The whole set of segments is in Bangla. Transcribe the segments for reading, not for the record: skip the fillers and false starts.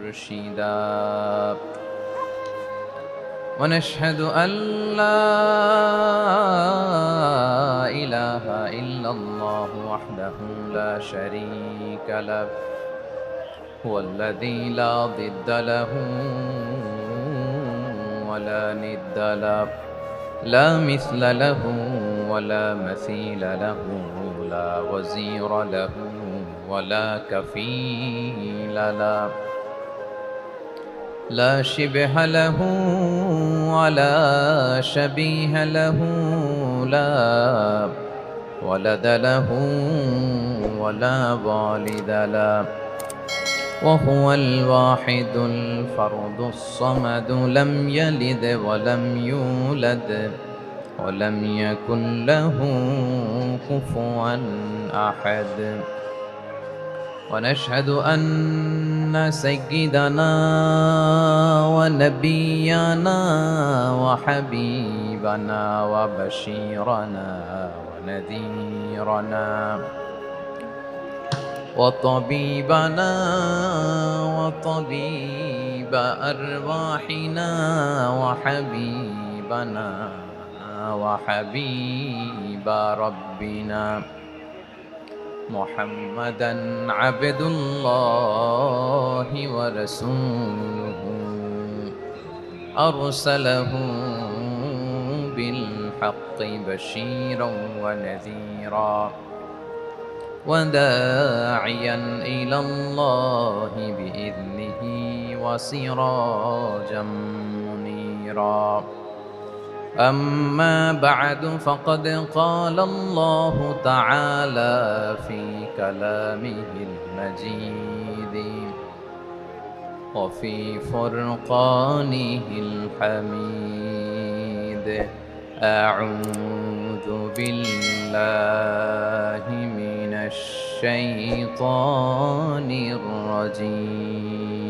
مرشدا ونشهد أن لا إله إلا الله وحده لا شريك له هو الذي لا ضد له ولا ند له لا مثل له ولا مثيل له لا وزير له ولا كفيل له لا شبه له ولا شبيه له لا ولد له ولا والد له وهو الواحد الفرد الصمد لم يلد ولم يولد ولم يكن له كفوا أحد ونشهد أن سيدنا ونبينا وحبيبنا وبشيرنا ونذيرنا وطبيبنا وطبيب أرواحنا وحبيبنا وحبيب ربنا محمدا عبد الله ورسوله أرسله بالحق بشيرا ونذيرا وداعيا إلى الله بإذنه وسراجا منيرا أما بعد فقد قال الله تعالى في كلامه المجيد وفي فرقانه الحميد أعوذ بالله من الشيطان الرجيم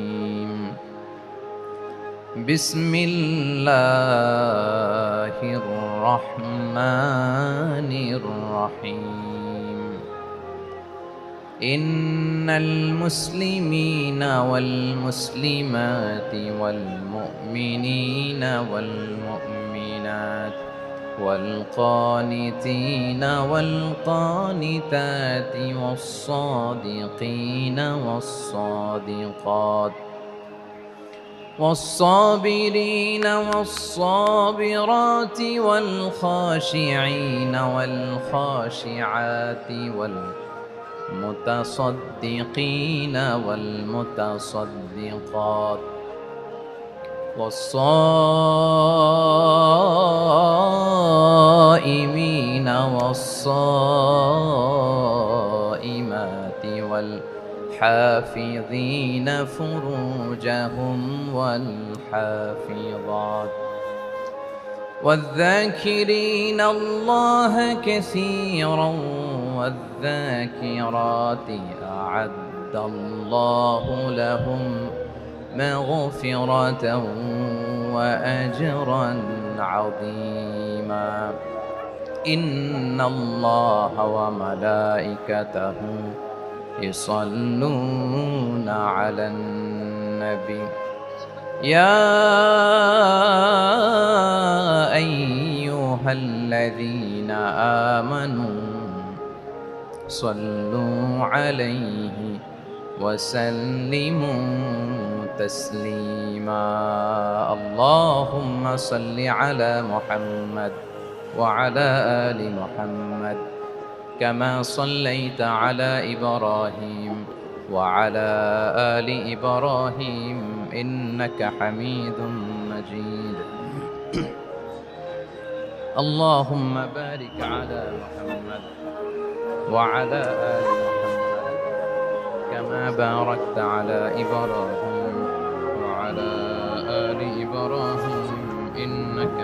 بسم الله الرحمن الرحيم إن المسلمين والمسلمات والمؤمنين والمؤمنات والقانتين والقانتات والصادقين والصادقات والصابرين والصابرات والخاشعين والخاشعات والمتصدقين والمتصدقات والصائمين والصائمات والحافظين فروجهم والحافظات والذاكرين الله كثيرا والذاكرات أعد الله لهم مغفرة وأجرا عظيما إن الله وملائكته يصلون على النبي يا أيها الذين آمنوا صلوا عليه وسلموا تسليما اللهم صل على محمد وعلى آل محمد كما صليت على إبراهيم وعلى آل إبراهيم إنك حميد مجيد اللهم بارك على محمد وعلى آل محمد كما باركت على إبراهيم وعلى آل إبراهيم إنك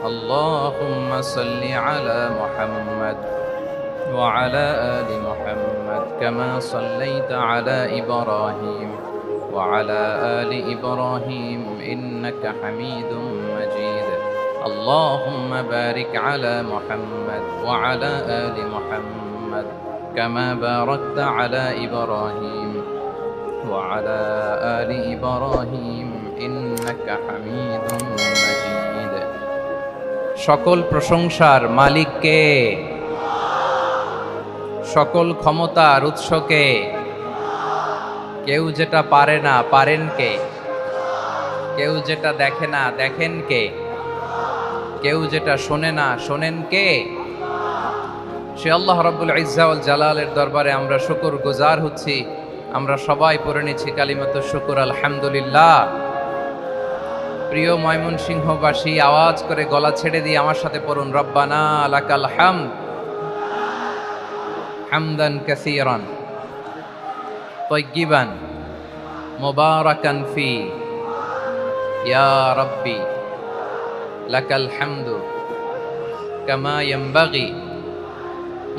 اللهم صل على محمد وعلى آل محمد كما صليت على إبراهيم وعلى آل إبراهيم إنك حميد مجيد اللهم بارك على محمد وعلى آل محمد كما باركت على إبراهيم وعلى آل إبراهيم إنك حميد مجيد সকল প্রশংসার মালিক কে? সকল ক্ষমতার উৎস কে? কেউ যেটা পারে না পারেন কে? কেউ যেটা দেখে না দেখেন কে? কেউ যেটা শোনে না শোনেন কে? সে আল্লাহ রাব্বুল ইজ্জা ওয়াল জালালের দরবারে আমরা শুকর গুজার হচ্ছি। আমরা সবাই পড়ে নিচ্ছি কালিমাতু শুকর আলহামদুলিল্লাহ। প্রিয় ময়মনসিংহবাসী, আওয়াজ করে গলা ছেড়ে দিয়ে আমার সাথে পড়ুন, রব্বানা লাকাল হামদ হামদান কাসীরান তাইয়্যিবান মুবারাকান ফি ইয়া রাব্বি লাকাল হামদু কামা ইয়ানবাগি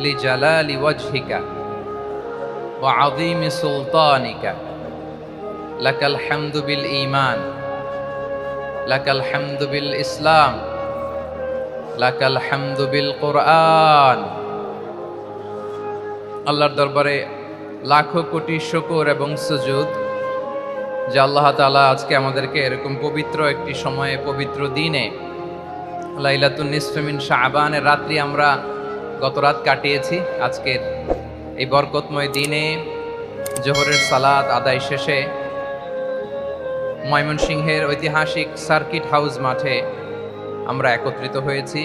লিজালালি ওয়াজহিকা ওয়া আযীমি সুলতানিকা লাকাল হামদু বিল ঈমান লাকাল হামদু বিল ইসলাম লাকাল হামদু বিল কুরআন। আল্লাহর দরবারে লাখো কোটি শুকর এবং সুজুদ যে আল্লাহ তাআলা আজকে আমাদেরকে এরকম পবিত্র একটি সময়ে পবিত্র দিনে লাইলাতুন নিসফে মিন শাবানের রাত্রি আমরা গত রাত কাটিয়েছি। আজকের এই বরকতময় দিনে জোহরের সালাত আদায় শেষে ময়মনসিংহের ঐতিহাসিক সার্কিট হাউস মাঠে আমরা একত্রিত হয়েছি।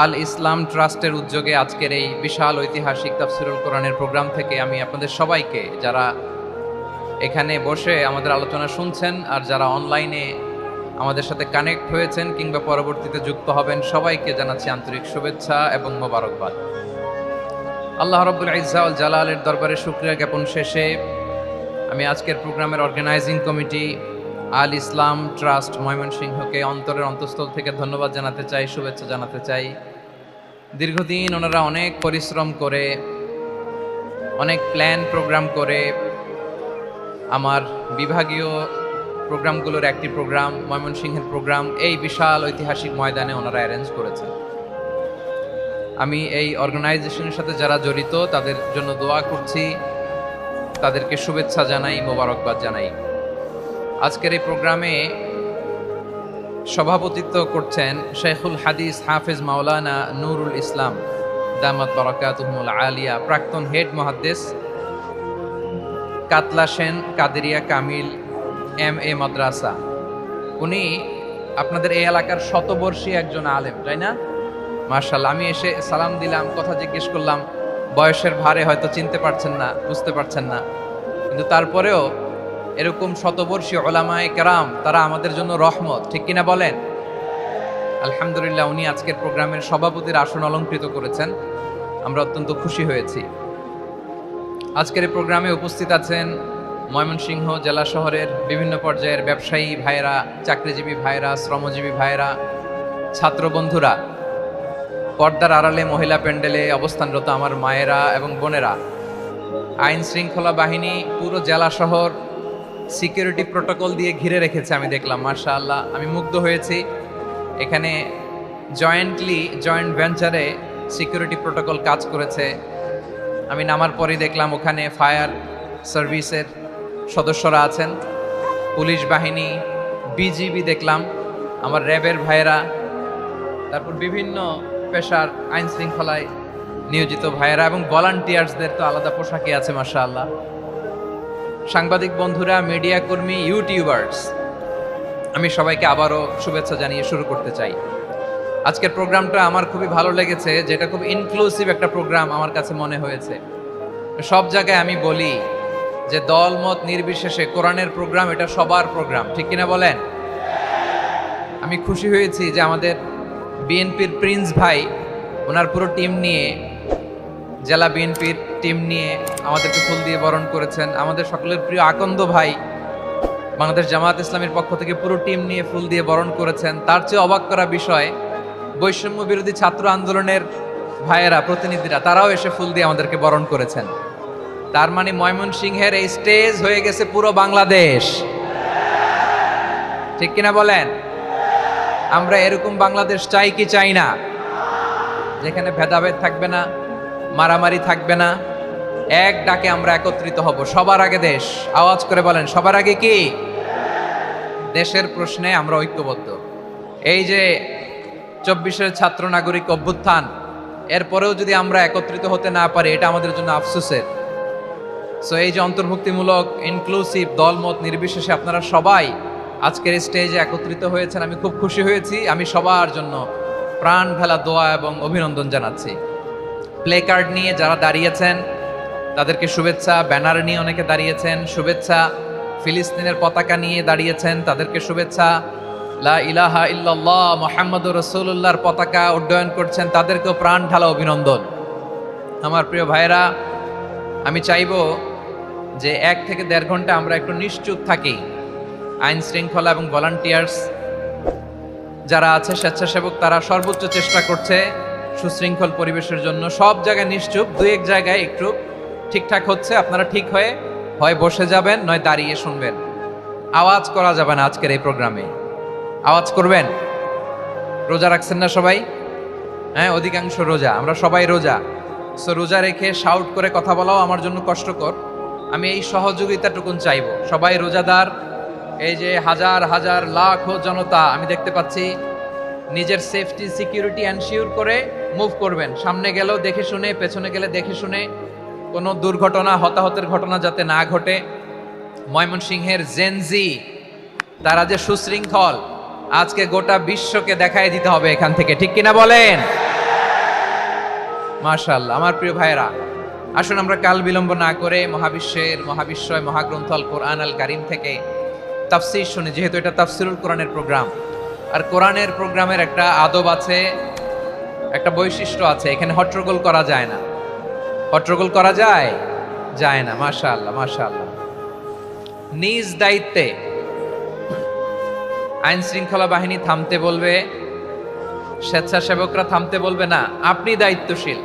আল ইসলাম ট্রাস্টের উদ্যোগে আজকের এই বিশাল ঐতিহাসিক তাফসিরুল কোরআনের প্রোগ্রাম থেকে আমি আপনাদের সবাইকে, যারা এখানে বসে আমাদের আলোচনা শুনছেন আর যারা অনলাইনে আমাদের সাথে কানেক্ট হয়েছেন কিংবা পরবর্তীতে যুক্ত হবেন, সবাইকে জানাচ্ছি আন্তরিক শুভেচ্ছা এবং মোবারকবাদ। আল্লাহ রাব্বুল ইজ্জা ওয়াল জালালের দরবারে শুকরিয়া জ্ঞাপন শেষে আমি আজকের প্রোগ্রামের অর্গানাইজিং কমিটি আল ইসলাম ট্রাস্ট ময়মনসিংহকে অন্তরের অন্তঃস্থল থেকে ধন্যবাদ জানাতে চাই, শুভেচ্ছা জানাতে চাই। দীর্ঘদিন ওনারা অনেক পরিশ্রম করে, অনেক প্ল্যান প্রোগ্রাম করে আমার বিভাগীয় প্রোগ্রামগুলোর একটি প্রোগ্রাম, ময়মনসিংহের প্রোগ্রাম, এই বিশাল ঐতিহাসিক ময়দানে ওনারা অ্যারেঞ্জ করেছেন। আমি এই অর্গানাইজেশনের সাথে যারা জড়িত তাদের জন্য দোয়া করছি, তাদেরকে শুভেচ্ছা জানাই, মোবারকবাদ জানাই। আজকের এই প্রোগ্রামে সভাপতিত্ব করছেন শেখুল হাদিস হাফেজ মাওলানা নুরুল ইসলাম দামাত বারাকাতুহুল আলিয়া, প্রাক্তন হেড মুহাদ্দিস কাতলা সেন কাদেরিয়া কামিল MA মাদ্রাসা। উনি আপনাদের এই এলাকার শতবর্ষী একজন আলেম, তাই না? মাশাআল্লাহ। আমি এসে সালাম দিলাম, কথা জিজ্ঞেস করলাম, বয়সের ভারে হয়তো চিনতে পারছেন না, বুঝতে পারছেন না, কিন্তু তারপরেও এরকম শতবর্ষী ওলামায়ে কেরাম তারা আমাদের জন্য রহমত, ঠিক কিনা বলেন? আলহামদুলিল্লাহ, উনি আজকের প্রোগ্রামের সভাপতির আসন অলংকৃত করেছেন, আমরা অত্যন্ত খুশি হয়েছি। আজকের এই প্রোগ্রামে উপস্থিত আছেন ময়মনসিংহ জেলা শহরের বিভিন্ন পর্যায়ের ব্যবসায়ী ভাইয়েরা, চাকরিজীবী ভাইয়েরা, শ্রমজীবী ভাইয়েরা, ছাত্র বন্ধুরা, পর্দার আড়ালে মহিলা প্যান্ডেলে অবস্থানরত আমার মায়েরা এবং বোনেরা, আইন শৃঙ্খলা বাহিনী পুরো জেলা শহর সিকিউরিটি প্রোটোকল দিয়ে ঘিরে রেখেছে। আমি দেখলাম, মাশাআল্লাহ, আমি মুগ্ধ হয়েছি। এখানে জয়েন্ট ভেঞ্চারে সিকিউরিটি প্রোটোকল কাজ করেছে। আমি নামার পরেই দেখলাম ওখানে ফায়ার সার্ভিসের সদস্যরা আছেন, পুলিশ বাহিনী, বিজিবি দেখলাম, আমার র্যাবের ভাইয়েরা, তারপর বিভিন্ন পেশার আইন শৃঙ্খলায় নিয়োজিত ভাইয়েরা এবং ভলান্টিয়ার্সদের তো আলাদা পোশাকে আছে, মাশাআল্লাহ। সাংবাদিক বন্ধুরা, মিডিয়া কর্মী, ইউটিউবার্স, আমি সবাইকে আবারও শুভেচ্ছা জানিয়ে শুরু করতে চাই। আজকের প্রোগ্রামটা আমার খুবই ভালো লেগেছে, যেটা খুব ইনক্লুসিভ একটা প্রোগ্রাম আমার কাছে মনে হয়েছে। সব জায়গায় আমি বলি যে দল মত নির্বিশেষে কোরআনের প্রোগ্রাম এটা সবার প্রোগ্রাম, ঠিক কিনা বলেন? আমি খুশি হয়েছি যে আমাদের বিএনপির প্রিন্স ভাই ওনার পুরো টিম নিয়ে, জেলা বিএনপির টিম নিয়ে আমাদেরকে ফুল দিয়ে বরণ করেছেন। আমাদের সকলের প্রিয় আকন্দ ভাই বাংলাদেশ জামায়াত ইসলামীর পক্ষ থেকে পুরো টিম নিয়ে ফুল দিয়ে বরণ করেছেন। তার চেয়ে অবাক করা বিষয়, বৈষম্য বিরোধী ছাত্র আন্দোলনের ভাইয়েরা, প্রতিনিধিরা, তারাও এসে ফুল দিয়ে আমাদেরকে বরণ করেছেন। তার মানে ময়মনসিংহের এই স্টেজ হয়ে গেছে পুরো বাংলাদেশ, ঠিক কিনা বলেন? আমরা এরকম বাংলাদেশ চাই কি চাই না, যেখানে ভেদাভেদ থাকবে না, মারামারি থাকবে না, এক ডাকে আমরা একত্রিত হব। সবার আগে দেশ, আওয়াজ করে বলেন সবার আগে কি? দেশের প্রশ্নে আমরা ঐক্যবদ্ধ। এই যে 24-এর ছাত্র নাগরিক অভ্যুত্থান, এরপরেও যদি আমরা একত্রিত হতে না পারি, এটা আমাদের জন্য আফসোসের। সো এই যে অন্তর্ভুক্তিমূলক ইনক্লুসিভ দলমত নির্বিশেষে আপনারা সবাই আজকের স্টেজে একত্রিত হয়েছেন, আমি খুব খুশি হয়েছি। আমি সবার জন্য প্রাণ ঢালা দোয়া এবং অভিনন্দন জানাচ্ছি। প্লে কার্ড নিয়ে যারা দাঁড়িয়েছেন তাদেরকে শুভেচ্ছা, ব্যানার নিয়ে অনেকে দাঁড়িয়েছেন শুভেচ্ছা, ফিলিস্তিনের পতাকা নিয়ে দাঁড়িয়েছেন তাদেরকে শুভেচ্ছা, লা ইলাহা ইল্লাল্লাহ মুহাম্মাদুর রাসূলুল্লাহর পতাকা উড্ডয়ন করছেন তাদেরকেও প্রাণ ঢালা অভিনন্দন। আমার প্রিয় ভাইয়েরা, আমি চাইবো যে 1 থেকে 1.5 ঘন্টা আমরা একটু নিশ্চুপ থাকি। আইন শৃঙ্খলা এবং ভলান্টিয়ার্স যারা আছে, স্বেচ্ছাসেবক, তারা সর্বোচ্চ চেষ্টা করছে সুশৃঙ্খল পরিবেশের জন্য। সব জায়গায় নিশ্চুপ, 2-1 জায়গায় একটু ঠিকঠাক হচ্ছে। আপনারা ঠিক হয়ে হয় বসে যাবেন, নয় দাঁড়িয়ে শুনবেন। আওয়াজ করা যাবে না আজকের এই প্রোগ্রামে। আওয়াজ করবেন? রোজা রাখছেন না সবাই? হ্যাঁ, অধিকাংশ রোজা, আমরা সবাই রোজা। সো রোজা রেখে শাউট করে কথা বলাও আমার জন্য কষ্টকর। আমি এই সহযোগিতাটুকুন চাইবো। সবাই রোজাদার, এই যে হাজার হাজার লাখো জনতা আমি দেখতে পাচ্ছি, নিজের সেফটি সিকিউরিটি এনশিওর করে মুভ করবেন। সামনে গেলেও দেখে শুনে, পেছনে গেলে দেখে শুনে, কোনো দুর্ঘটনা, হতাহতের ঘটনা যাতে না ঘটে। ময়মনসিংহের জেনজি তারা যে সুশৃঙ্খল, আজকে গোটা বিশ্বকে দেখাই দিতে হবে এখান থেকে, ঠিক কিনা বলেন? মাশাআল্লাহ। আমার প্রিয় ভাইয়েরা, আসুন আমরা কাল বিলম্ব না করে মহাবিশ্বয় মহাগ্রন্থ আল কোরআন আল কারীম থেকে তাফসীর শুনি, যেহেতু এটা তাফসীরুল কোরআনের প্রোগ্রাম। আর কোরআনের প্রোগ্রামের একটা আদব আছে, একটা বৈশিষ্ট্য আছে, এখানে হট্টগোল করা যায় না। হট্টগোল করা যায়? যায় না। মাশাআল্লাহ মাশাআল্লাহ। নিজ দায়িত্বে আইন শৃঙ্খলা বাহিনী থামতে বলবে, স্বেচ্ছাসেবকরা থামতে বলবে না। আপনি দায়িত্বশীল।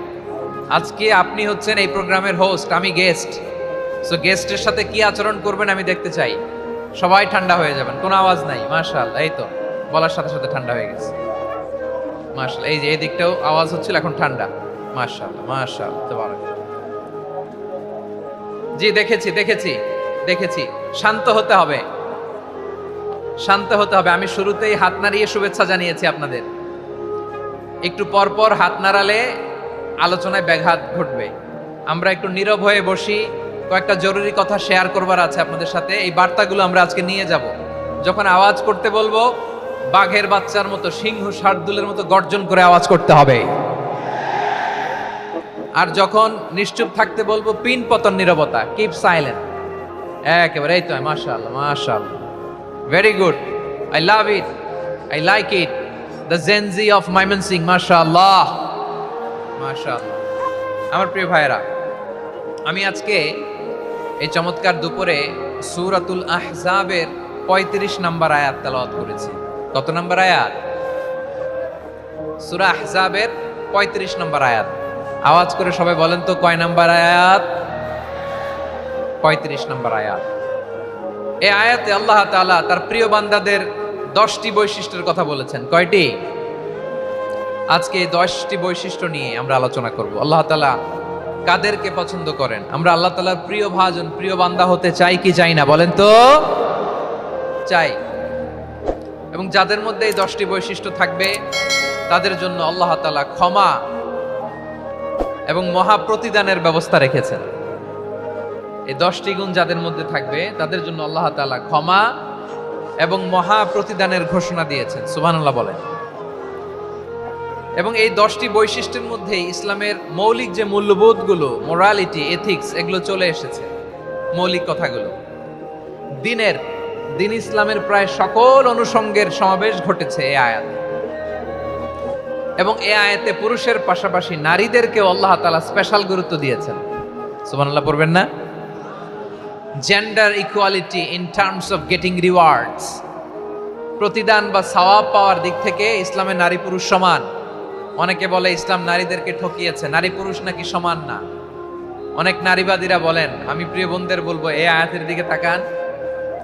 আজকে আপনি হচ্ছেন এই প্রোগ্রামের হোস্ট, আমি গেস্ট। সো গেস্টের সাথে কি আচরণ করবেন আমি দেখতে চাই। সবাই ঠান্ডা হয়ে যাবেন, কোনো আওয়াজ নাই। মাশাআল্লাহ, এই তো বলার সাথে সাথে ঠান্ডা হয়ে গেছে। মাশাআল্লাহ, এই যে এই দিকটাও আওয়াজ হচ্ছিল, এখন ঠান্ডা। মাশাআল্লাহ মাশাআল্লাহ, তাবারাকাল্লাহ। জি, দেখেছি দেখেছি দেখেছি। শান্ত হতে হবে, শান্ত হতে হবে। আমি শুরুতেই হাত নাড়িয়ে শুভেচ্ছা জানিয়েছি আপনাদের। একটু পর পর হাত নাড়ালে আলোচনায় ব্যাঘাত ঘটবে। আমরা একটু নীরব হয়ে বসি, কয়েকটা জরুরি কথা শেয়ার করবার আছে আপনাদের সাথে। এই বার্তাগুলো আমরা আজকে নিয়ে যাব। যখন আওয়াজ করতে বলবো, বাঘের বাচ্চার মতো, সিংহ শার্দুলের মতো গর্জন করে আওয়াজ করতে হবে। আর যখন নিশ্চুপ থাকতে বলবো, পিন পতন নীরবতা, কিপ সাইলেন্ট। একেবারে এই তো। মাশাআল্লাহ মাশাআল্লাহ, very good, I love it, I like it, the Gen Z of Mymensingh. মাশাআল্লাহ মাশাআল্লাহ। আমার প্রিয় ভাইয়েরা, আমি আজকে এই চমৎকার দুপুরে সূরাতুল আহজাবের 35 নম্বর আয়াত তেলাওয়াত করেছি। কত নম্বর আয়াত? সূরা আহজাবের 35 নম্বর আয়াত। আওয়াজ করে সবাই বলেন তো, কয় নম্বর আয়াত? 35 নম্বর আয়াত। এই আয়াতে আল্লাহ তাআলা তার প্রিয় বান্দাদের 10টি বৈশিষ্ট্যের কথা বলেছেন। কয়টি? আজকে এই 10টি বৈশিষ্ট্য নিয়ে আমরা আলোচনা করব। আল্লাহ তাআলা কাদেরকে পছন্দ করেন? আমরা আল্লাহ তাআলার প্রিয় ভাজন, প্রিয় বান্দা হতে চাই কি চাই না? বলেন তো। চাই। এবং যাদের মধ্যে এই 10টি বৈশিষ্ট্য থাকবে, তাদের জন্য আল্লাহ তাআলা ক্ষমা এবং মহা প্রতিদানের ব্যবস্থা রেখেছেন। এই 10টি গুণ যাদের মধ্যে থাকবে, তাদের জন্য আল্লাহ তাআলা ক্ষমা এবং মহা প্রতিদানের ঘোষণা দিয়েছেন। সুবহানাল্লাহ বলেন। এবং এই 10টি বৈশিষ্ট্যের মধ্যে ইসলামের মৌলিক যে মূল্যবোধগুলো, মোরালিটি, এথিক্স, এগুলো চলে এসেছে। মৌলিক কথাগুলো দিন ইসলামের প্রায় সকল অনুষঙ্গের সমাবেশ ঘটেছে এই আয়াতে। এবং এই আয়াতে পুরুষের পাশাপাশি নারীদেরকেও আল্লাহ তাআলা স্পেশাল গুরুত্ব দিয়েছেন। সুবহানাল্লাহ পড়বেন না? Gender equality in terms of getting rewards, প্রতিদান বা সওয়াব পাওয়ার দিক থেকে ইসলামে নারী পুরুষ সমান। অনেকে বলে ইসলাম নারীদেরকে ঠকিয়েছে, নারী পুরুষ নাকি সমান না। অনেক নারীবাদীরা বলেন, আমি প্রিয় বোনদের বলবো, এই আয়াতের দিকে তাকান,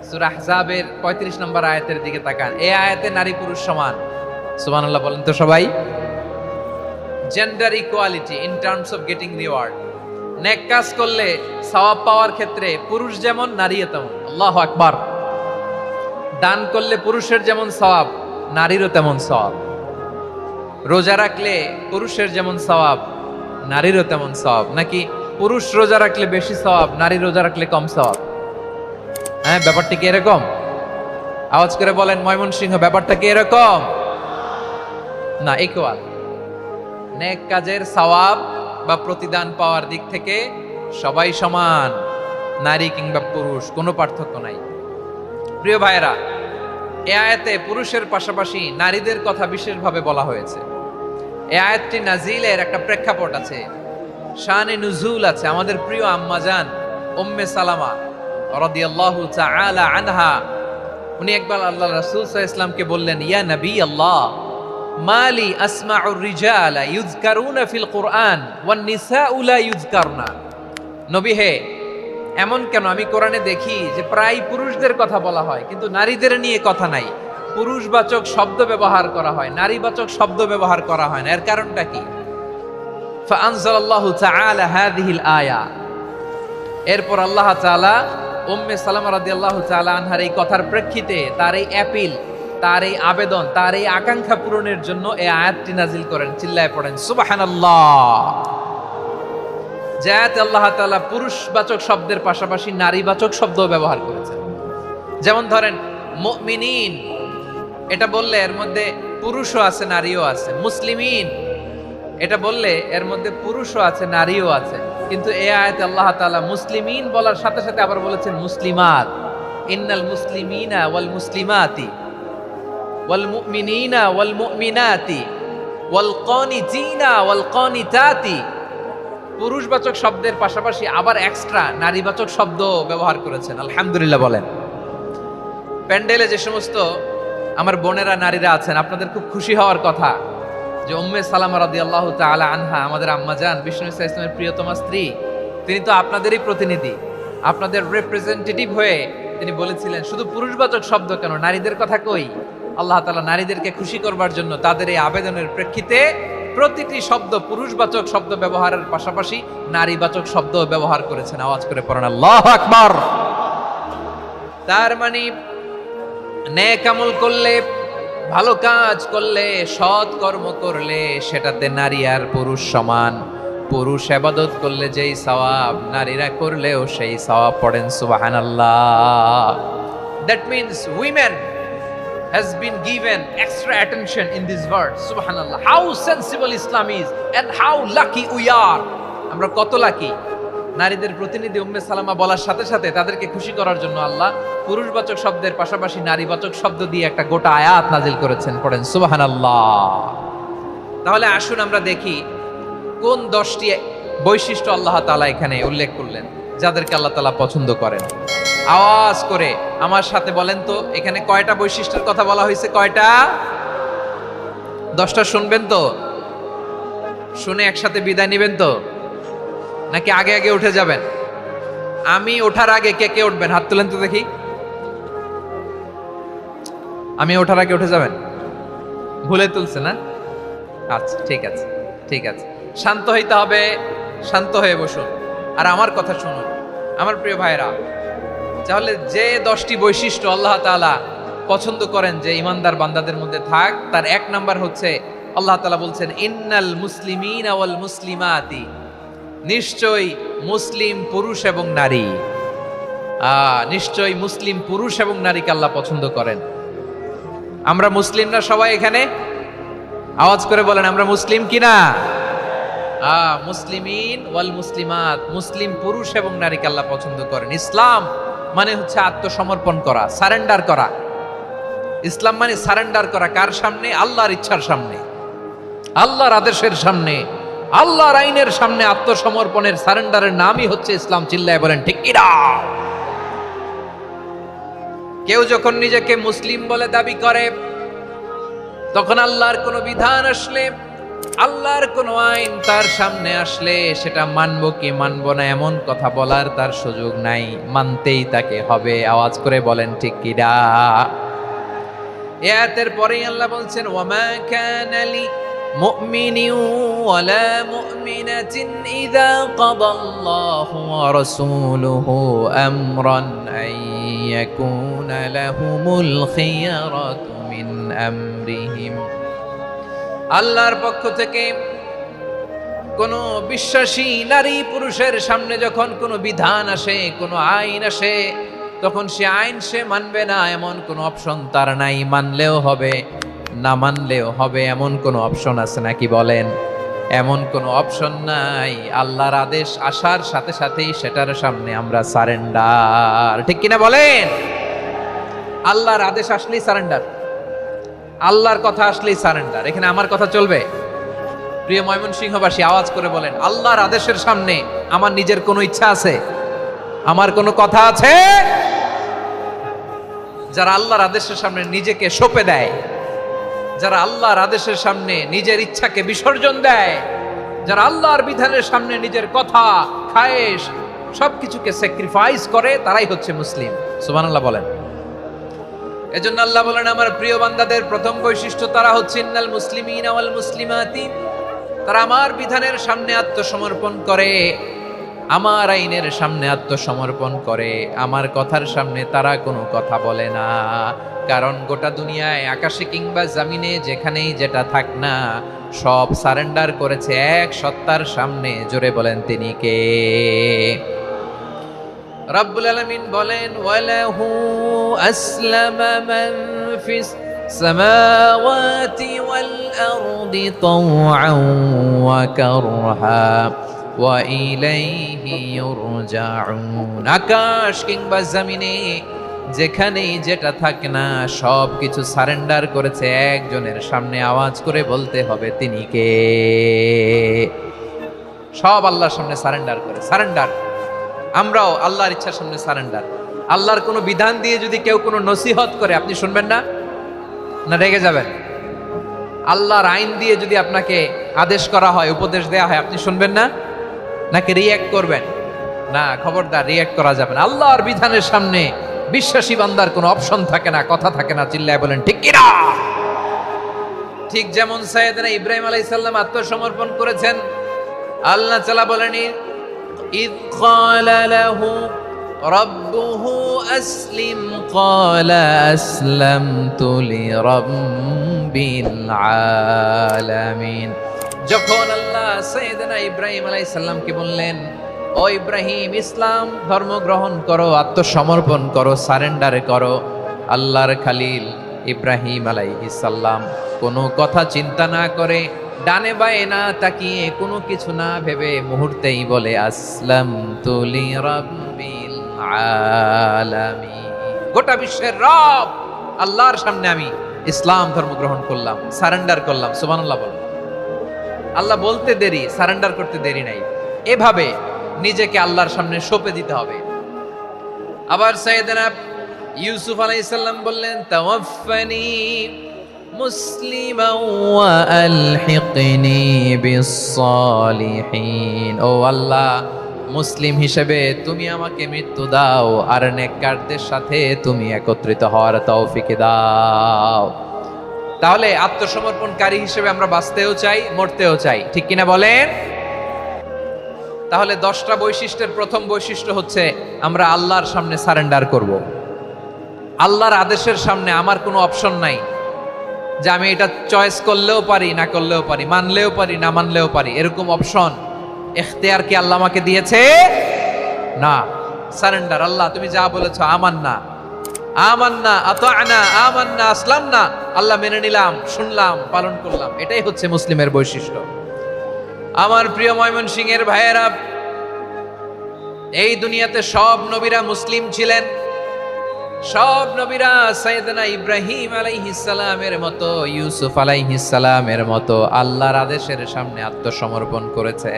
সূরা আহজাবের 35 নম্বর আয়াতের দিকে তাকান। এই আয়াতে নারী পুরুষ সমান। সুবহানাল্লাহ বলেন তো সবাই। Gender equality in terms of getting reward. নেক কাজ করলে সওয়াব পাওয়ার ক্ষেত্রে পুরুষ যেমন নারীও তেমন। আল্লাহু আকবার। দান করলে পুরুষের যেমন সওয়াব, নারীরও তেমন সওয়াব। রোজা রাখলে পুরুষের যেমন সওয়াব, নারীরও তেমন সওয়াব। নাকি পুরুষ রোজা রাখলে বেশি সওয়াব, নারী রোজা রাখলে কম সওয়াব? হ্যাঁ, ব্যাপারটা কি এরকম? আওয়াজ করে বলেন ময়মনসিংহ, ব্যাপারটা কি এরকম? না, ইকুয়াল। নেক কাজের সওয়াব বা প্রতিদান পাওয়ার দিক থেকে সবাই সমান, নারী কিংবা পুরুষ, কোনো পার্থক্য নাই। প্রিয় ভাইরা, এ আয়াতে পুরুষের পাশাপাশি নারীদের কথা বিশেষভাবে বলা হয়েছে। এই আয়াতটি নাজিলের একটা প্রেক্ষাপট আছে, শানে নুজুল আছে। আমাদের প্রিয় আম্মাজান উম্মে সালামা রাদিয়াল্লাহু তাআলা আনহা, উনি একবার আল্লাহ রাসূল সাল্লাল্লাহু আলাইহি ওয়াসাল্লামকে বললেন, ইয়া নবী আল্লাহ, মালি আসমাউর রিজালা ইউযকারুনা ফিল কুরআন ওয়ান নিসাউ লা ইউযকারনা। নবী হে, এমন কেন আমি কোরআনে দেখি যে প্রায় পুরুষদের কথা বলা হয় কিন্তু নারীদের নিয়ে কথা নাই। পুরুষবাচক শব্দ ব্যবহার করা হয়, নারীবাচক শব্দ ব্যবহার করা হয় না। এর কারণটা কি? ফাআনজালাল্লাহু তাআলা হাযিহিল আয়া। এরপর আল্লাহ তাআলা উম্মে সালামা রাদিয়াল্লাহু তাআলা আনহার এই কথার প্রেক্ষিতে, তার এই অ্যাপিল, তার এই আবেদন, তার এই আকাঙ্ক্ষা পূরণের জন্য এই আয়াতটি নাজিল করেন। চিল্লায় পড়েন সুবহানাল্লাহ। যাতে আল্লাহ তাআলা পুরুষবাচক শব্দের পাশাপাশি নারীবাচক শব্দও ব্যবহার করেছেন। যেমন ধরেন মুমিনিন, এটা বললে এর মধ্যে পুরুষও আছে নারীও আছে। মুসলিমিন, এটা বললে এর মধ্যে পুরুষও আছে নারীও আছে। কিন্তু এই আয়াতে আল্লাহ তাআলা মুসলিমিন বলার সাথে সাথে আবার বলেছেন মুসলিমাত। ইন্নাল মুসলিমিনা ওয়াল মুসলিমাতি ওয়াল মুমিনিনা ওয়াল মুমিনাতি ওয়াল কানিতিনা ওয়াল কানিতাতি। পুরুষবাচক শব্দের পাশাপাশি আবার এক্সট্রা নারীবাচক শব্দ ব্যবহার করেছেন। আলহামদুলিল্লাহ বলেন। প্যান্ডেলে যে সমস্ত আমার বোনেরা নারীরা আছেন, আপনাদের খুব খুশি হওয়ার কথা যে উম্মে সালামা রাদিয়াল্লাহু তাআলা আনহা, আমাদের আম্মাজান বিষ্ণু ইসা ইসলামের প্রিয়তমা স্ত্রী, তিনি তো আপনাদেরই প্রতিনিধি, আপনাদের রিপ্রেজেন্টেটিভ হয়ে তিনি বলেছিলেন শুধু পুরুষবাচক শব্দ কেন, নারীদের কথা কই। আল্লাহ তাআলা নারীদেরকে খুশি করবার জন্য তাদের এই আবেদনের প্রেক্ষিতে প্রতিটি শব্দ পুরুষবাচক শব্দ ব্যবহারের পাশাপাশি নারীবাচক শব্দ ব্যবহার করেছেন। আওয়াজ করে পড়েন আল্লাহু আকবার। তার মানে নেক আমল করলে, ভালো কাজ করলে, সৎ কর্ম করলে সেটাতে নারী আর পুরুষ সমান। পুরুষ ইবাদত করলে যেই সওয়াব, নারীরা করলেও সেই সওয়াব। পড়েন সুবহানাল্লাহ। That means women has been given extra attention in this verse. Subhanallah. How sensible Islam is and how lucky we are. আমরা কত লাকি। নারীদের প্রতিনিধি উম্মে সালামা বলার সাথে সাথে তাদেরকে খুশি করার জন্য আল্লাহ পুরুষবাচক শব্দের পাশাপাশি নারীবাচক শব্দ দিয়ে একটা গোটা আয়াত নাজিল করেছেন। পড়েন সুবহানাল্লাহ। তাহলে আসুন আমরা দেখি কোন 10টি বৈশিষ্ট্য আল্লাহ তাআলা এখানে উল্লেখ করলেন যাদেরকে আল্লাহ তাআলা পছন্দ করেন। আওয়াজ করে আমার সাথে বলেন তো, এখানে কয়টা বৈশিষ্ট্যের কথা বলা হয়েছে? কয়টা? 10টা শুনবেন তো? শুনে একসাথে বিদায় নেবেন তো, নাকি আগে আগে উঠে যাবেন? আমি ওঠার আগে কে কে উঠবেন? হাত তুলেন তো দেখি। আমি ওঠার আগে উঠে যাবেন? ভুলে তুলছে না? আচ্ছা, ঠিক আছে, ঠিক আছে। শান্ত হইতে হবে, শান্ত হয়ে বসুন আর আমার কথা শুনুন আমার প্রিয় ভাইরা। তাহলে যে 10টি বৈশিষ্ট্য আল্লাহ তাআলা পছন্দ করেন যে ইমানদার বান্দাদের মধ্যে থাক, তার 1 নাম্বার হচ্ছে আল্লাহ তাআলা বলছেন ইন্নাল মুসলিমিনা ওয়াল মুসলিমাতি। নিশ্চয়ই মুসলিম পুরুষ এবং নারী, নিশ্চয়ই মুসলিম পুরুষ এবং নারীকে আল্লাহ পছন্দ করেন। আমরা মুসলিমরা সবাই এখানে? আওয়াজ করে বলেন আমরা মুসলিম কিনা? মুসলিমিন ওয়াল মুসলিমাত, মুসলিম পুরুষ এবং নারীকে আল্লাহ পছন্দ করেন। ইসলাম মানে হচ্ছে আত্মসমর্পণ করা, সারেন্ডার করা। ইসলাম মানে সারেন্ডার করা কার সামনে? আল্লাহর ইচ্ছার সামনে, আল্লাহর আদেশের সামনে, আল্লাহর আইনের সামনে আত্মসমর্পণের সারেন্ডারের নামই হচ্ছে ইসলাম। চিল্লায় বলেন ঠিক কিনা? কেউ যখন নিজেকে মুসলিম বলে দাবি করে, তখন আল্লাহর কোনো বিধান আসলে, আল্লাহর কোনো আইন তার সামনে আসলে সেটা মানবো কি মানবো না এমন কথা বলার তার সুযোগ নাই, মানতেই তাকে হবে। আওয়াজ করে বলেন ঠিক কিনা? আয়াতের পরেই আল্লাহ বলছেন ওয়ামা কানা লি মুমিনিন ওয়ালা মুমিনাতিন ইযা কাদাল্লাহু ওয়া রাসূলুহু আমরান আন ইয়াকুনা লাহুমুল খিয়ারাতু মিন আমরিহিম। আল্লাহর পক্ষ থেকে কোন বিশ্বাসী নারী পুরুষের সামনে যখন কোনো বিধান আসে, কোনো আইন আসে, তখন সে আইন সে মানবে না এমন কোনো অপশন তার নাই। মানলেও হবে, না মানলেও হবে, এমন কোনো অপশন আছে নাকি বলেন? এমন কোনো অপশন নাই। আল্লাহর আদেশ আসার সাথে সাথেই সেটার সামনে আমরা সারেন্ডার। ঠিক কিনা বলেন? আল্লাহর আদেশ আসলেই সারেন্ডার, আল্লাহর কথা আসলেই সারেন্ডার। এখানে আমার কথা চলবে? প্রিয় ময়মনসিংহবাসী, আওয়াজ করে বলেন, আল্লাহর আদেশের সামনে আমার নিজের কোনো ইচ্ছা আছে? আমার কোনো কথা আছে? যারা আল্লাহর আদেশের সামনে নিজেকে সঁপে দেয়, যারা আল্লাহর আদেশের সামনে নিজের ইচ্ছাকে বিসর্জন দেয়, যারা আল্লাহর বিধানের সামনে নিজের কথা, খায়েশ সবকিছুকে স্যাক্রিফাইস করে, তারাই হচ্ছে মুসলিম। সুবহানাল্লাহ বলেন। এজন্য আল্লাহ বলেন, আমার প্রিয় বান্দাদের প্রথম বৈশিষ্ট্য তারা হচ্ছে ইন্নাল মুসলিমিনা ওয়াল মুসলিমাতি, তারা আমার বিধানের সামনে আত্মসমর্পণ করে, আমার আইনের সামনে আত্মসমর্পণ করে, আমার কথার সামনে তারা কোনো কথা বলে না। কারণ গোটা দুনিয়ায় আকাশে কিংবা জমিনে যেখানেই যেটা থাক না, সব সারেন্ডার করেছে এক সত্তার সামনে। জোরে বলেন, তিনি কে? রব্বুল আলামিন বলেন, ওয়ালাহু আসলামা মান ফিস সামাওয়াতি ওয়াল আরদি তাওআন ওয়া কারহা ওয়া ইলাইহি ইউরজাউন। আকাশ কিংবা জমিনে যেখানেই যেটা থাকে না, সব কিছু সারেন্ডার করেছে একজনের সামনে। আওয়াজ করে বলতে হবে, তিনি কে? সব আল্লাহর সামনে সারেন্ডার করে। সারেন্ডার। আমরাও আল্লাহর ইচ্ছার সামনে সারেন্ডার। আল্লাহর কোনো বিধান দিয়ে যদি কেউ কোনো নসিহত করে, আপনি শুনবেন না? না রেগে যাবেন? আল্লাহর আইন দিয়ে যদি আপনাকে আদেশ করা হয়, উপদেশ দেয়া হয়, আপনি শুনবেন না? নাকি রিয়্যাক্ট করবেন? না, খবরদার, রিয়্যাক্ট করা যাবে না। আল্লাহর বিধানের সামনে বিশ্বাসী বান্দার কোনো অপশন থাকে না, কথা থাকে না। চিল্লায় বলেন, ঠিক কিনা? ঠিক যেমন সাইয়েদনা ইব্রাহিম আলাইহিস সালাম আত্মসমর্পণ করেছেন। আল্লাহ তাআলা বলেন, ইয ক্বালা লাহু রাব্বুহু আসলিম ক্বালা আসলামতু লিরাব্বিল আলামিন। যখন আল্লাহ সাইয়েদনা ইব্রাহিম আলাইহিস সালামকে বললেন, ও ইব্রাহিম, ইসলাম ধর্ম গ্রহণ করো, আত্মসমর্পণ করো, সারেন্ডার করো, আল্লাহর খালিল ইব্রাহিম আলাইহিস সালাম কোনো কথা চিন্তা না করে, ডানে বায়ে না তাকিয়ে, কোনো কিছু না ভেবে মুহূর্তেই বলে, আসলামতু লিরাব্বিল আলামিন। গোটা বিশ্বের রব আল্লাহর সামনে আমি ইসলাম ধর্ম গ্রহণ করলাম, সারেন্ডার করলাম। সুবহানাল্লাহ বল। আল্লাহ বলতে দেরি, সারেন্ডার করতে দেরি নাই। এভাবে নিজেকে আল্লাহর সামনে সঁপে দিতে হবে। আবার সাইয়েদনা ইউসুফ আলাইহিস সালাম বললেন, তাওয়াফফানি মুসলিমান ওয়া আলহিকনি বিস-সালিহিন। ও আল্লাহ, মুসলিম হিসেবে তুমি আমাকে মৃত্যু দাও, আর নেককারদের সাথে তুমি একত্রিত হওয়ার তৌফিক দাও। তাহলে আত্মসমর্পণকারী হিসেবে আমরা বাঁচতেও চাই, মরতেও চাই। ঠিক কিনা বলেন? তাহলে 10টা বৈশিষ্ট্যের প্রথম বৈশিষ্ট্য হচ্ছে আমরা আল্লাহর সামনে সারেন্ডার করব। আল্লাহর আদেশের সামনে আমার কোনো অপশন নাই যে আমি এটা চয়েস করলেও পারি, না করলেও পারি, মানলেও পারি, না মানলেও পারি, এরকম অপশন এখতিয়ার কি আল্লাহ আমাকে দিয়েছে? না। সারেন্ডার। আল্লাহ তুমি যা বলেছো, আমান্না আমান্না আতা'না আমান্না আসলামনা, আল্লাহ মেনে নিলাম, শুনলাম, পালন করলাম। এটাই হচ্ছে মুসলিমের বৈশিষ্ট্য। আমার প্রিয় ময়মনসিংহের ভাইয়েরা, এই দুনিয়াতে সব নবীরা মুসলিম ছিলেন। সব নবীরা সাইয়েদনা ইব্রাহিম আলাইহিস সালামের মতো, ইউসুফ আলাইহিস সালামের মতো আল্লাহর আদেশের সামনে আত্মসমর্পণ করেছে।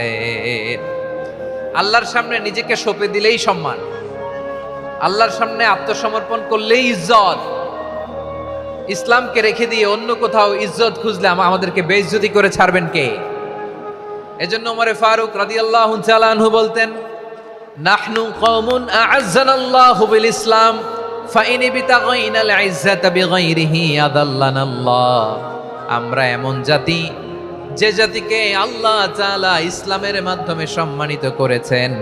আল্লাহর সামনে নিজেকে সঁপে দিলেই সম্মান, আল্লাহর সামনে আত্মসমর্পণ করলেই ইজ্জত। ইসলামকে রেখে দিয়ে অন্য কোথাও ইজ্জত খুঁজলে আমাদেরকে বেইজ্জতি করে ছাড়বেন কে? এজন্য ওমরে ফারুক রাদিয়াল্লাহু তাআলা আনহু বলতেন, নাহনু কওমুন আ'আজ্জানাল্লাহু বিল ইসলাম ফাইন বিতাগাইনাল ইজ্জাতা বিগাইরিহি আদাল্লানাল্লাহ। আমরা এমন জাতি যে জাতিকে আল্লাহ তাআলা ইসলামের মাধ্যমে সম্মানিত করেছেন,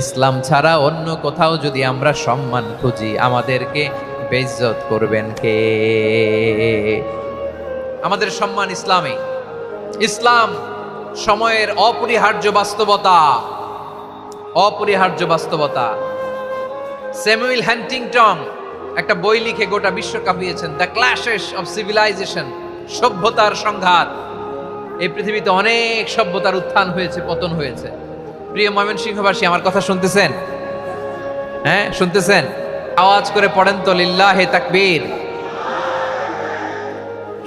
ইসলাম ছাড়া অন্য কোথাও যদি আমরা সম্মান খুঁজি, আমাদেরকে বেইজ্জত করবেন কে? আমাদের সম্মান ইসলামে। ইসলাম সময়ের অপরিহার্য বাস্তবতা, অপরিহার্য বাস্তবতা। স্যামুয়েল হ্যান্টিংটন একটা বই লিখে গোটা বিশ্ব কাঁপিয়েছেন, দ্য ক্ল্যাশেস অফ সিভিলাইজেশন, সভ্যতার সংঘাত। এই পৃথিবীতে অনেক সভ্যতার উত্থান হয়েছে, পতন হয়েছে। প্রিয় ময়মনসিংহবাসী, আমার কথা শুনতেছেন? হ্যাঁ, শুনতেছেন? আওয়াজ করে পড়েন তো লিল্লাহে তাকবীর।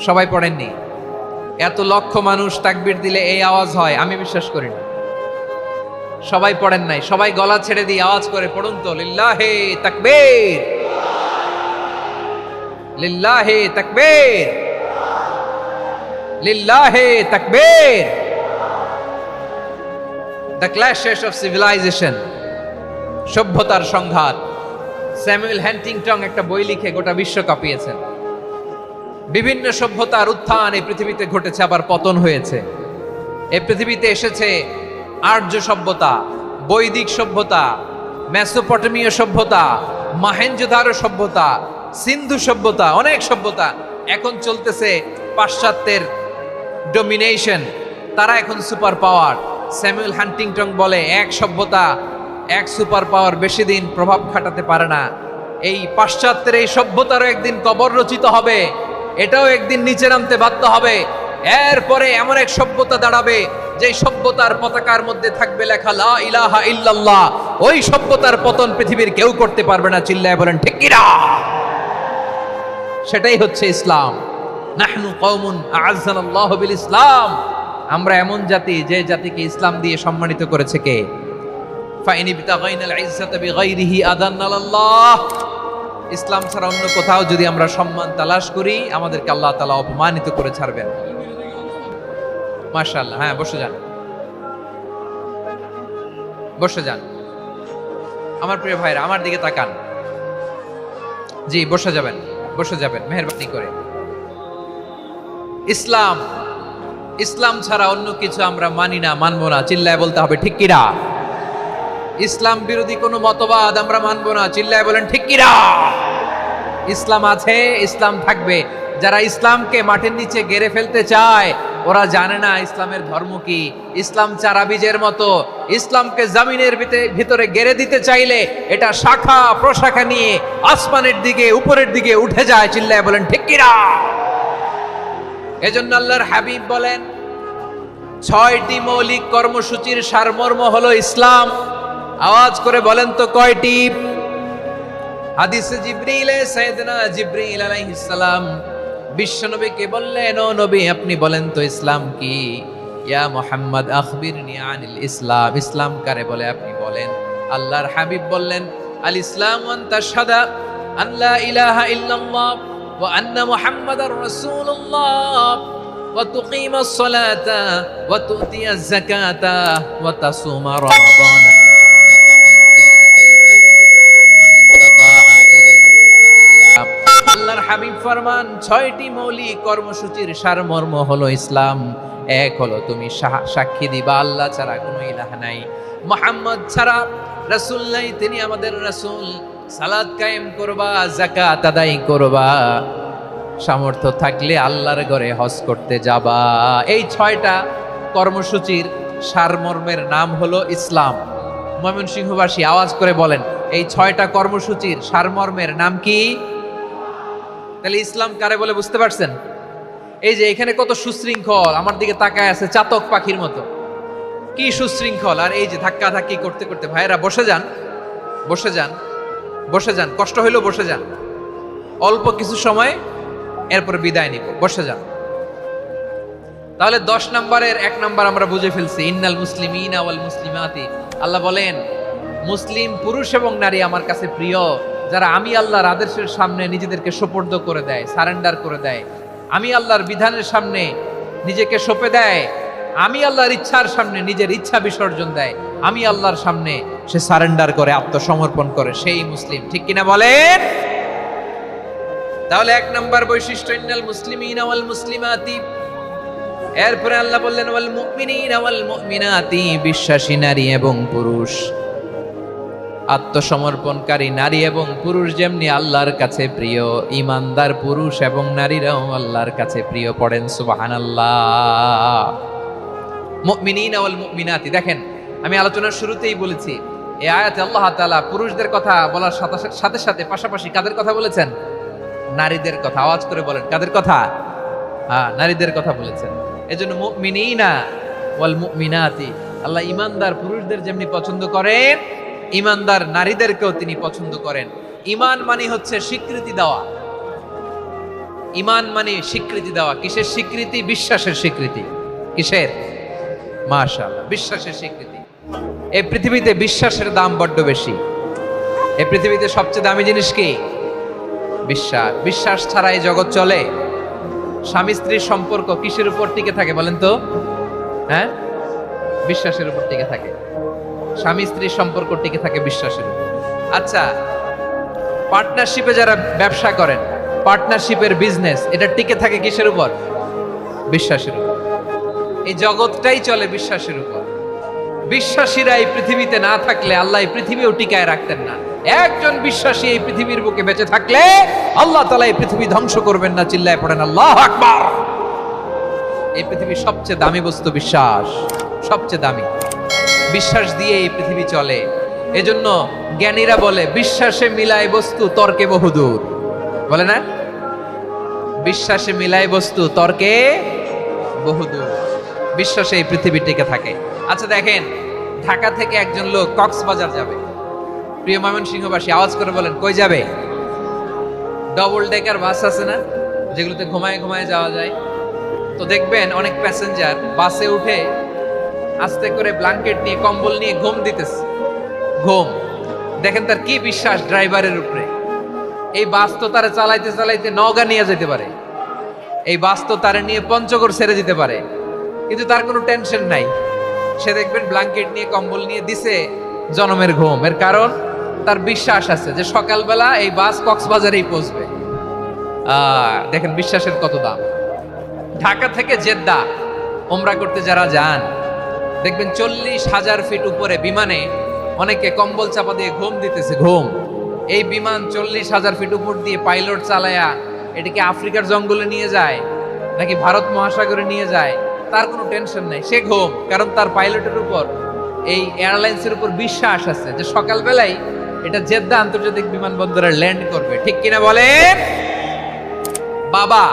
সবাই পড়েননি? এত লক্ষ মানুষ তাকবীর দিলে এই আওয়াজ হয়, আমি বিশ্বাস করি না। সবাই পড়েন নাই, সবাই গলা ছেড়ে দিয়ে আওয়াজ করে পড়ুন তো লিল্লাহে তাকবীর, লিল্লাহে তাকবীর, লিল্লাহে তাকবীর। দ্য ক্ল্যাশেস অফ সিভিলাইজেশন, সভ্যতার সংঘাত। স্যামুয়েল হ্যান্টিংটন একটা বই লিখে গোটা বিশ্ব কাঁপিয়েছেন। বিভিন্ন সভ্যতার উত্থান এই পৃথিবীতে ঘটেছে, আবার পতন হয়েছে। এই পৃথিবীতে এসেছে আর্য সভ্যতা, বৈদিক সভ্যতা, মেসোপটেমীয় সভ্যতা, মহেঞ্জোদারো সভ্যতা, সিন্ধু সভ্যতা, অনেক সভ্যতা। এখন চলতেছে পাশ্চাত্যের ডমিনেশন, তারা এখন সুপার পাওয়ার। স্যামুয়েল হ্যান্টিংটন বলে, এক সভ্যতা, এক সুপার পাওয়ার বেশি দিন প্রভাব খাটাতে পারে না। এই পাশ্চাত্যের এই সভ্যতারও একদিন কবর রচিত হবে, এটাও একদিন নিচে নামতে বাধ্য হবে। এরপরে এমন এক সভ্যতা দাঁড়াবে যে সভ্যতার পতাকার মধ্যে থাকবে লেখা লা ইলাহা ইল্লাল্লাহ। ওই সভ্যতার পতন পৃথিবীর কেউ করতে পারবে না। চিল্লায় বলেন ঠিক কিনা? সেটাই হচ্ছে ইসলাম। নাহনু কওমুন আ'আজ্জানাল্লাহু বিল ইসলাম। আমরা এমন জাতি, যে জাতিকে ইসলাম দিয়ে সম্মানিত করেছে কে? ফাইন ইবতাগাইনাল ইজ্জাতা বিগাইরিহি আদান্নাল্লাহ। ইসলাম ছাড়া অন্য কোথাও যদি আমরা সম্মান তালাশ করি, আমাদেরকে আল্লাহ তাআলা অপমানিত করে ছাড়বেন। মাশাআল্লাহ। হ্যাঁ, বসে যান, বসে যান। আমার প্রিয় ভাইরা, আমার দিকে তাকান। জি, বসে যাবেন, বসে যাবেন মেহেরবানি করে। ইসলাম, ইসলাম ছাড়া অন্য কিছু আমরা মানি না, মানবো না। চিল্লায় বলতে হবে ঠিক কিনা? ইসলাম বিরোধী কোনো মতবাদ আমরা মানবো না। চিল্লায় বলেন ঠিক কিনা? ইসলাম আছে, ইসলাম থাকবে। যারা ইসলামকে মাটির নিচে গেড়ে ফেলতে চায়, ওরা জানে না ইসলামের ধর্ম কি। ইসলাম চারা বীজের মতো, ইসলামকে জমিনের ভিতরে গেড়ে দিতে চাইলে এটা শাখা প্রশাখা নিয়ে আসমানের দিকে, উপরের দিকে উঠে যায়। চিল্লায় বলেন ঠিক কিনা? এজন্য আল্লাহর হাবিব বলেন, 6টি মৌলিক কর্মসূচির সারমর্ম হলো ইসলাম। আওয়াজ করে বলেন তো কয়টি? হাদিসে জিবরিলে সাইয়েদনা জিবরিল আলাইহিস সালাম বিশ্বনবীকে বললেন, ও নবী, আপনি বলেন তো ইসলাম কি? ইয়া মুহাম্মদ আখবিরনি আনিল ইসলাম। ইসলাম কারে বলে আপনি বলেন। আল্লাহর হাবিব বললেন, আল ইসলাম আন তাশহাদা আন লা ইলাহা ইল্লাল্লাহ ওয়া আন্না মুহাম্মাদার রাসূলুল্লাহ ওয়া তুকিমাস সালাতা ওয়া তুতিয়াজ যাকাতা ওয়া তাসুমা রমাদান। আল্লাহর হাবিব ফরমান, 6টি মৌলিক কর্মসূচির সারমর্ম হলো ইসলাম। এক হলো তুমি সাক্ষী দিবা আল্লাহ ছাড়া কোনো ইলাহ নাই, মুহাম্মদ ছাড়া রাসূল নাই, তিনি আমাদের রাসূল। সালাত কায়েম করবা, যাকাত আদায় করবা, সামর্থ্য থাকলে আল্লাহর ঘরে হজ করতে যাবা। এই 6টা কর্মসূচির সারমর্মের নাম হলো ইসলাম। ময়মনসিংহবাসী আওয়াজ করে বলেন, এই 6টা কর্মসূচির সারমর্মের নাম কি? তাহলে ইসলাম কারে বলে বুঝতে পারছেন? এই যে এখানে কত সুশৃঙ্খল, আমার দিকে তাকায় আছে চাতক পাখির মতো, কি সুশৃঙ্খল। আর এই যে ধাক্কা ধাক্কি করতে করতে, ভাইরা বসে যান, বসে যান, বসে যান। কষ্ট হইলেও বসে যান, অল্প কিছু সময়, এরপর বিদায় নিব। বসে যান। তাহলে 10 নম্বরের 1 নম্বর আমরা বুঝে ফেলছি, ইন্নাল মুসলিমিনা ওয়াল মুসলিমাতি। আল্লাহ বলেন, মুসলিম পুরুষ এবং নারী আমার কাছে প্রিয়, যারা আমি আল্লাহর আদেশের সামনে নিজেদেরকে সোপর্দ করে দেয়, সারেন্ডার করে দেয়, আমি আল্লাহর বিধানের সামনে নিজেকে সঁপে দেয়, আমি আল্লাহর ইচ্ছার সামনে নিজের ইচ্ছা বিসর্জন দেয়, আমি আল্লাহর সামনে সে সারেন্ডার করে, আত্মসমর্পণ করে, সেই মুসলিম। ঠিক কিনা বলেন? তাহলে 1 নম্বর বৈশিষ্ট্য, ইন্নাল মুসলিমিনা ওয়াল মুসলিমাতি। এরপরে আল্লাহ বললেন ওয়াল মুমিনিনা ওয়াল মুমিনাতি, বিশ্বাসী নারী এবং পুরুষ, আত্মসমর্পণকারী নারী এবং পুরুষ যেমনি আল্লাহর কাছে প্রিয়, ঈমানদার পুরুষ এবং নারীরাও আল্লাহর কাছে প্রিয়। পড়েন সুবহানাল্লাহ। মুমিনিনা ওয়াল মুমিনাতি, দেখেন আমি আলোচনার শুরুতেই বলেছি এই আয়াতে আল্লাহ তাআলা পুরুষদের কথা বলার সাথে সাথে পাশাপাশি কাদের কথা বলেছেন? নারীদের কথা। আওয়াজ করে বলেন কাদের কথা? হ্যাঁ, নারীদের কথা বলেছেন। এজন্য মুমিনিনা ওয়াল মুমিনাতি, আল্লাহ ঈমানদার পুরুষদের যেমনি পছন্দ করেন, ঈমানদার নারীদেরকেও তিনি পছন্দ করেন। ঈমান মানে হচ্ছে স্বীকৃতি দেওয়া। ঈমান মানে স্বীকৃতি দেওয়া। কিসের স্বীকৃতি? বিশ্বাসের স্বীকৃতি। কিসের? মাশাআল্লাহ, বিশ্বাসের স্বীকৃতি। এই পৃথিবীতে বিশ্বাসের দাম বড্ড বেশি। এই পৃথিবীতে সবচেয়ে দামি জিনিস কি? বিশ্বাস। বিশ্বাস ছাড়া এই জগৎ চলে? স্বামী স্ত্রীর সম্পর্ক কিসের উপর টিকে থাকে বলেন তো? হ্যাঁ, বিশ্বাসের উপর টিকে থাকে। স্বামী স্ত্রীর সম্পর্ক টিকে থাকে বিশ্বাসের উপর। আচ্ছা, পার্টনারশিপে যারা ব্যবসা করেন, পার্টনারশিপের বিজনেস, এটা টিকে থাকে কিসের উপর? বিশ্বাসের উপর। এই জগৎটাই চলে বিশ্বাসের উপর। বিশ্বাসীরা এই পৃথিবীতে না থাকলে আল্লাহ এই পৃথিবীও টিকায় রাখতেন না। একজন বিশ্বাসী এই পৃথিবীর বুকে বেঁচে থাকলে আল্লাহ তাআলা এই পৃথিবী ধ্বংস করবেন না। চিল্লায় পড়েন আল্লাহু আকবার। এই পৃথিবীর সবচেয়ে দামি বস্তু বিশ্বাস, সবচেয়ে দামি। বিশ্বাস দিয়ে এই পৃথিবী চলে। এজন্য জ্ঞানীরা বলে বিশ্বাসে মিলায় বস্তু, তর্কে বহুদূর। বলে না? বিশ্বাসে মিলায় বস্তু, তর্কে বহুদূর। বিশ্বাসে এই পৃথিবী টিকে থাকে। আচ্ছা দেখেন, ঢাকা থেকে একজন লোক কক্সবাজার যাবে। প্রিয় ময়মনসিংহবাসী আওয়াজ করে বলেন কই যাবে? ডবল ডেকার বাস আছে না, যেগুলোতে ঘুমায় ঘুমায় যাওয়া যায়। তো দেখবেন অনেক প্যাসেঞ্জার বাসে উঠে আস্তে করে ব্ল্যাঙ্কেট নিয়ে কম্বল নিয়ে ঘুম দিতেছে। ঘুম দেখেন তার কি বিশ্বাস ড্রাইভারের উপরে। এই বাস তো তারা চালাইতে চালাইতে নওগাঁ নিয়ে যেতে পারে, এই বাস তো তারা নিয়ে পঞ্চগড় ছেড়ে দিতে পারে, কিন্তু তার কোনো টেনশন নাই। সে দেখবেন ব্ল্যাঙ্কেট নিয়ে কম্বল নিয়ে দিছে জনমের ঘুম। এর কারণ তার বিশ্বাস আছে যে সকালবেলা এই বাস কক্সবাজারেই পৌঁছবে। দেখেন বিশ্বাসের কত দাম। ঢাকা থেকে জেদ্দা ওমরা করতে যারা যান, দেখবেন 40,000 ফিট উপরে বিমানে অনেকে কম্বল চাপা দিয়ে ঘুম দিতেছে। ঘুম। এই বিমান 40,000 ফিট উপর দিয়ে পাইলট চালায়া এটাকে আফ্রিকার জঙ্গলে নিয়ে যায় নাকি ভারত মহাসাগরে নিয়ে যায়, তার কোনো টেনশন নাই। সে ঘুম, কারণ তার পাইলটের উপর, এই এয়ারলাইন্সের উপর বিশ্বাস আছে যে সকালবেলায় এটা জেদ্দা আন্তর্জাতিক বিমানবন্দরে ল্যান্ড করবে। ঠিক কিনা বলেন? বাবা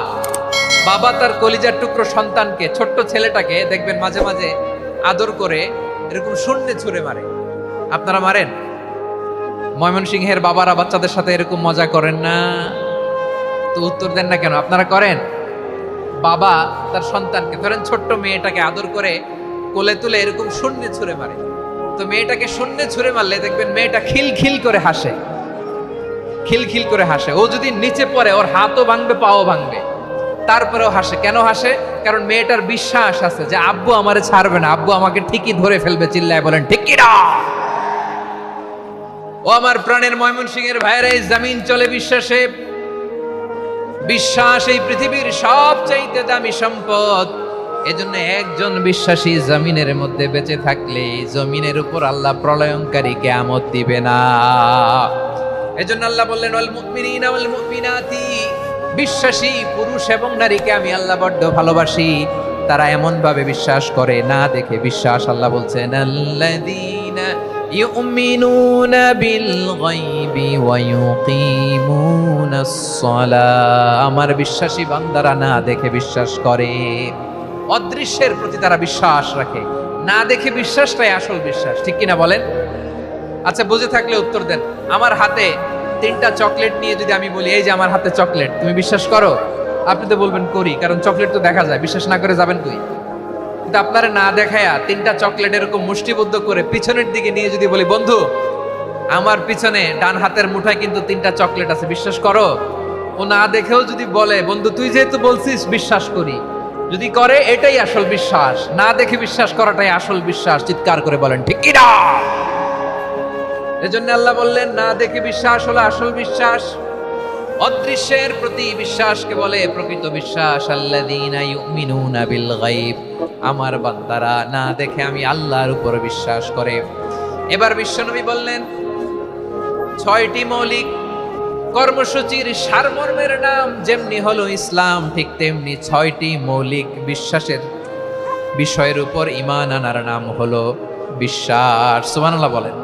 বাবা তার কলিজার টুকরো সন্তানকে, ছোট্ট ছেলেটাকে দেখবেন মাঝে মাঝে আদর করে এরকম শূন্যে ছুঁড়ে মারে। আপনারা মারেন? ময়মনসিংহের বাবারা বাচ্চাদের সাথে এরকম মজা করেন না? তো উত্তর দেন না কেন? আপনারা করেন? বাবা তার সন্তানকে, ধরেন ছোট্ট মেয়েটাকে আদর করে কোলে তুলে এরকম শূন্যে ছুঁড়ে মারে। তো মেয়েটাকে শূন্যে ছুঁড়ে মারলে দেখবেন মেয়েটা খিলখিল করে হাসে, খিলখিল করে হাসে। ও যদি নিচে পড়ে ওর হাতও ভাঙবে, পাও ভাঙবে, তারপরেও হাসে। কেন হাসে? কারণ মেয়েটার বিশ্বাস আছে যে আব্বু আমারে ছাড়বে না, আব্বু আমাকে ঠিকই ধরে ফেলবে। চিল্লায় বলেন ঠিক কি না? ও আমার প্রাণের ময়মনসিংহের ভাইয়েরা, এই জমিন চলে বিশ্বাসে। বিশ্বাস এই পৃথিবীর সবচাইতে দামি সম্পদ। এজন্য একজন বিশ্বাসী জমিনের মধ্যে বেঁচে থাকলে জমিনের উপর আল্লাহ প্রলয়ঙ্কারী কিয়ামত দিবে না। এজন্য আল্লাহ বললেন ওয়াল মুমিনিনা ওয়াল মুমিনাতি, বিশ্বাসী পুরুষ এবং নারীকে আমি আল্লাহ বড্ড ভালোবাসি। তারা এমন ভাবে বিশ্বাস করে, না দেখে বিশ্বাস। আল্লাহ বলছেন আল্লাযীনা ইউমিনুনা বিল গায়বি ওয়া ইউকিমুনাস সালাহ। আমার বিশ্বাসী বান্দারা না দেখে বিশ্বাস করে, অদৃশ্যের প্রতি তারা বিশ্বাস রাখে। না দেখে বিশ্বাসটাই আসল বিশ্বাস। ঠিক কিনা বলেন? আচ্ছা, বুঝে থাকলে উত্তর দেন। আমার হাতে 3টা চকলেট নিয়ে যদি আমি বলি এই যে আমার হাতে চকলেট, তুমি বিশ্বাস করো? আপনি তো বলবেন করি, কারণ চকলেট তো দেখা যায়। বিশ্বাস না করে যাবেন কই? কিন্তু আপনারা না দেখায়া 3টা চকলেট এরকম মুষ্টিবদ্ধ করে পিছনের দিকে নিয়ে যদি বলি বন্ধু আমার পিছনে ডান হাতের মুঠায় কিন্তু 3টা চকলেট আছে, বিশ্বাস করো? ও না দেখেও যদি বলে বন্ধু তুই যেহেতু বলছিস বিশ্বাস করি, যদি করে এটাই আসল বিশ্বাস। না দেখে বিশ্বাস করাটাই আসল বিশ্বাস। চিৎকার করে বলেন ঠিক কি না? এজন্য আল্লাহ বললেন না দেখে বিশ্বাস হলো আসল বিশ্বাস। অদৃশ্যের প্রতি বিশ্বাসকে বলে প্রকৃত বিশ্বাস। আল্লাযীনা ইউমিনুনা বিল গায়ব, আমার বান্দারা না দেখে আমি আল্লাহর উপর বিশ্বাস করে। এবার বিশ্বনবী বললেন 6টি মৌলিক কর্মসূচির সারমর্মের নাম যেমনি হলো ইসলাম, ঠিক তেমনি 6টি মৌলিক বিশ্বাসের বিষয়ের উপর ঈমান আনার নাম হলো বিশ্বাস। সুবহানাল্লাহ বলেন।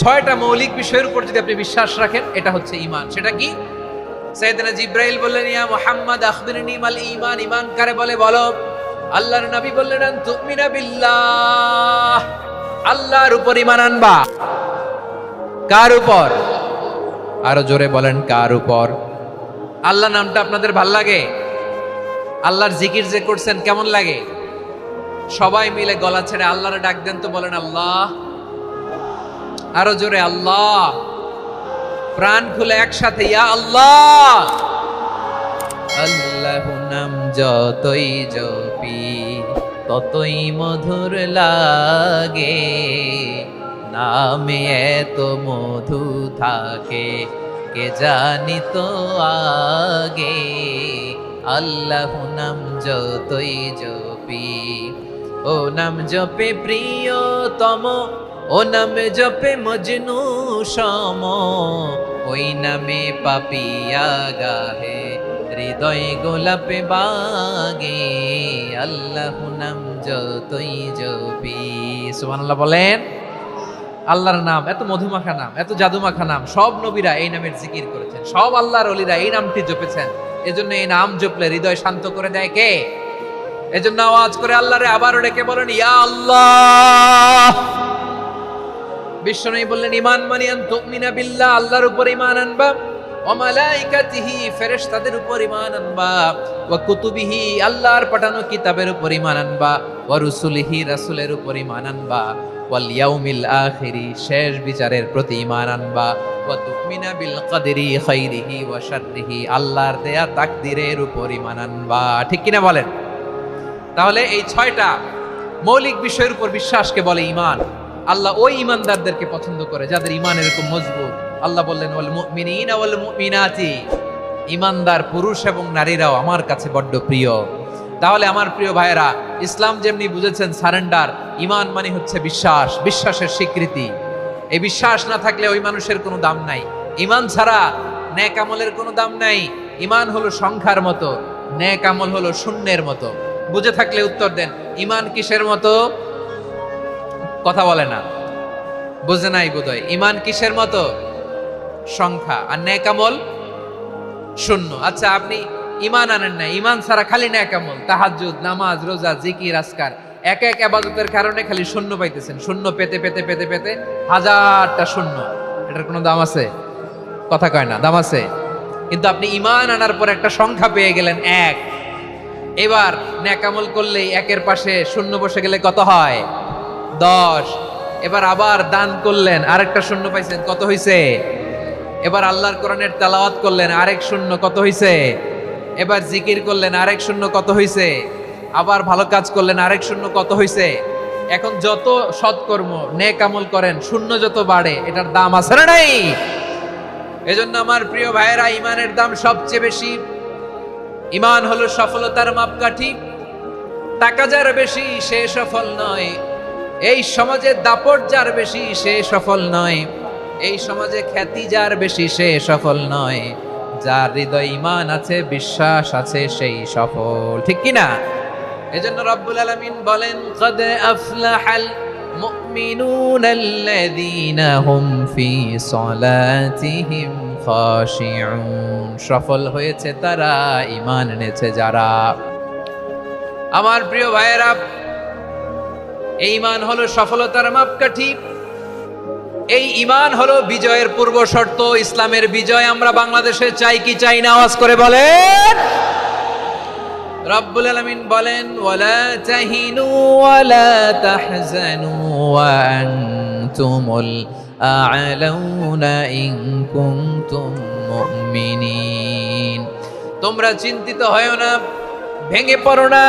6টা মৌলিক বিষয়ের উপর যদি আপনি বিশ্বাস রাখেন, এটা হচ্ছে ঈমান। সেটা কি? সাইয়েদনা জিবরাইল বললেন, ইয়া মুহাম্মদ আখবিরনি মাল ঈমান, ঈমান কারে বলে বলো। আল্লাহর নবী বললেন, আন তুমিনা বিল্লাহ, আল্লাহর উপর ঈমান আনবা। কার উপর? আরো জোরে বলেন, কার উপর? আল্লাহ নামটা আপনাদের ভাল লাগে? আল্লাহর জিকির যে করছেন কেমন লাগে? সবাই মিলে গলা ছেড়ে আল্লাহরে ডাক দেন তো, বলেন আল্লাহ। আরো জোরে আল্লাহ। প্রাণ খুলে একসাথে ইয়া আল্লাহ। আল্লাহু নাম যতই জপি ততই মধুর লাগে, নামে এত মধু থাকে কে জানি তো আগে। আল্লাহু নাম যতই জপি, ও নাম জপে প্রিয়তম, ও নামে জপে মজনু সম, ওই নামে পাপিয়া গাহে হৃদয় গোলাপে বাগে। আল্লাহু নাম যতই জপি। সুবহানাল্লাহ বলেন। আল্লাহর নাম এত মধুমাখা নাম, এত জাদুমাখা নাম, সব নবীরা এই নামের জিকির করেছেন, সব আল্লাহর ওলিরা এই নামটি জপেছেন। এজন্য এই নাম জপলে হৃদয় শান্ত করে দেয় কে? এজন্য আওয়াজ করে আল্লাহরে আবারও ডেকে বলেন ইয়া আল্লাহ। বিশ্বনবী বললেন ঈমান মানে আন তুমিনা বিল্লাহ, আল্লাহর উপর ঈমান আনবা, ওয়া মালাইকাতিহি, ফেরেশতাদের উপর ঈমান আনবা, ওয়া কুতুবিহি, আল্লাহর পাঠানো কিতাবের উপর ঈমান আনবা, ওয়া রুসুলিহি, রাসূলের উপর ঈমান আনবা, ওয়াল ইয়াউমিল আখিরি, শেষ বিচারের প্রতি ঈমান আনবা, ওয়া তুমিনা বিল কদরি খাইরিহি ওয়া শাররিহি, আল্লাহর দেয়া তাকদীরের উপর ঈমান আনবা। ঠিক কিনা বলেন? তাহলে এই 6টা মৌলিক বিষয়ের উপর বিশ্বাসকে বলে ঈমান। আল্লাহ ওই ঈমানদারদেরকে পছন্দ করে যাদের ঈমান এরকম মজবুত। আল্লাহ বললেন ওয়াল মুমিনিনা ওয়াল মুমিনাতি, ঈমানদার পুরুষ এবং নারীরাও আমার কাছে বড্ড প্রিয়। তাহলে আমার প্রিয় ভাইয়েরা, ইসলাম যেমনি বুঝেছেন সারেন্ডার, ঈমান মানে হচ্ছে বিশ্বাস, বিশ্বাসের স্বীকৃতি। এই বিশ্বাস না থাকলে ওই মানুষের কোনো দাম নাই। ঈমান ছাড়া নেক আমলের কোনো দাম নাই। ঈমান হলো সংখ্যার মতো, নেক আমল হলো শূন্যের মতো। বুঝে থাকলে উত্তর দেন, ঈমান কিসের মতো? কথা বলে না, বুঝে নাই বোধহয়। ঈমান কিসের মতো? সংখ্যা। আর নেক আমল শূন্য। আচ্ছা, আপনি ঈমান আনেন না, ঈমান ছাড়া খালি নেক আমল, তাহাজ্জুদ, নামাজ, রোজা, জিকির, আজকার, এক এক ইবাদতের কারণে খালি শূন্য পাইতেছেন। শূন্য পেতে পেতে পেতে পেতে হাজারটা শূন্য। এটার কোনো দাম আছে? কথা কয় না, দাম আছে। কিন্তু আপনি ঈমান আনার পর একটা সংখ্যা পেয়ে গেলেন, এক। এবার নেক আমল করলে একের পাশে শূন্য বসে গেলে কত হয়? 10। এবার আবার দান করলেন, আরেকটা শূন্য পাইছেন, কত হইছে? এবার আল্লাহর কোরআনের তেলাওয়াত করলেন, আরেক শূন্য, কত হইছে? এবার জিকির করলেন, আরেক শূন্য, কত হইছে? আবার ভালো কাজ করলেন, আরেক শূন্য, কত হইছে? এখন যত সৎকর্ম নেক আমল করেন, শূন্য যত বাড়ে, এটার দাম আছে না নাই? এজন্য আমার প্রিয় ভাইয়েরা, ঈমানের দাম সবচেয়ে বেশি। ঈমান হলো সফলতার মাপকাঠি। টাকা যার বেশি সে সফল নয়, এই সমাজে দাপট যার বেশি সে সফল নয়, এই সমাজে খ্যাতি যার বেশি সে সফল নয়, যার হৃদয়ে ঈমান আছে, বিশ্বাস আছে, সেই সফল। ঠিক কি না? এজন্য রব্বুল আলামিন বলেন, ক্বাদ আফলাহাল মুমিনুনাল্লাযীনা হুম ফি সালাতিহিম খাশিউন, সফল হয়েছে তারা, ঈমান এনেছে যারা। আমার প্রিয় ভাইয়েরা, এই ঈমান হলো সফলতার মাপকাঠি। এই ঈমান হলো বিজয়ের পূর্ব শর্ত। ইসলামের বিজয় আমরা বাংলাদেশে চাই কি চাই না? আওয়াজ করে বলেন। রব্বুল আলামিন বলেন, ওয়ালা তাহিনু ওয়ালা তাহজানু ওয়া আনতুমুল আ'লাউনা ইন কুনতুম মুমিনিন। তোমরা চিন্তিত হয়ো না, ভেঙে পড়ো না,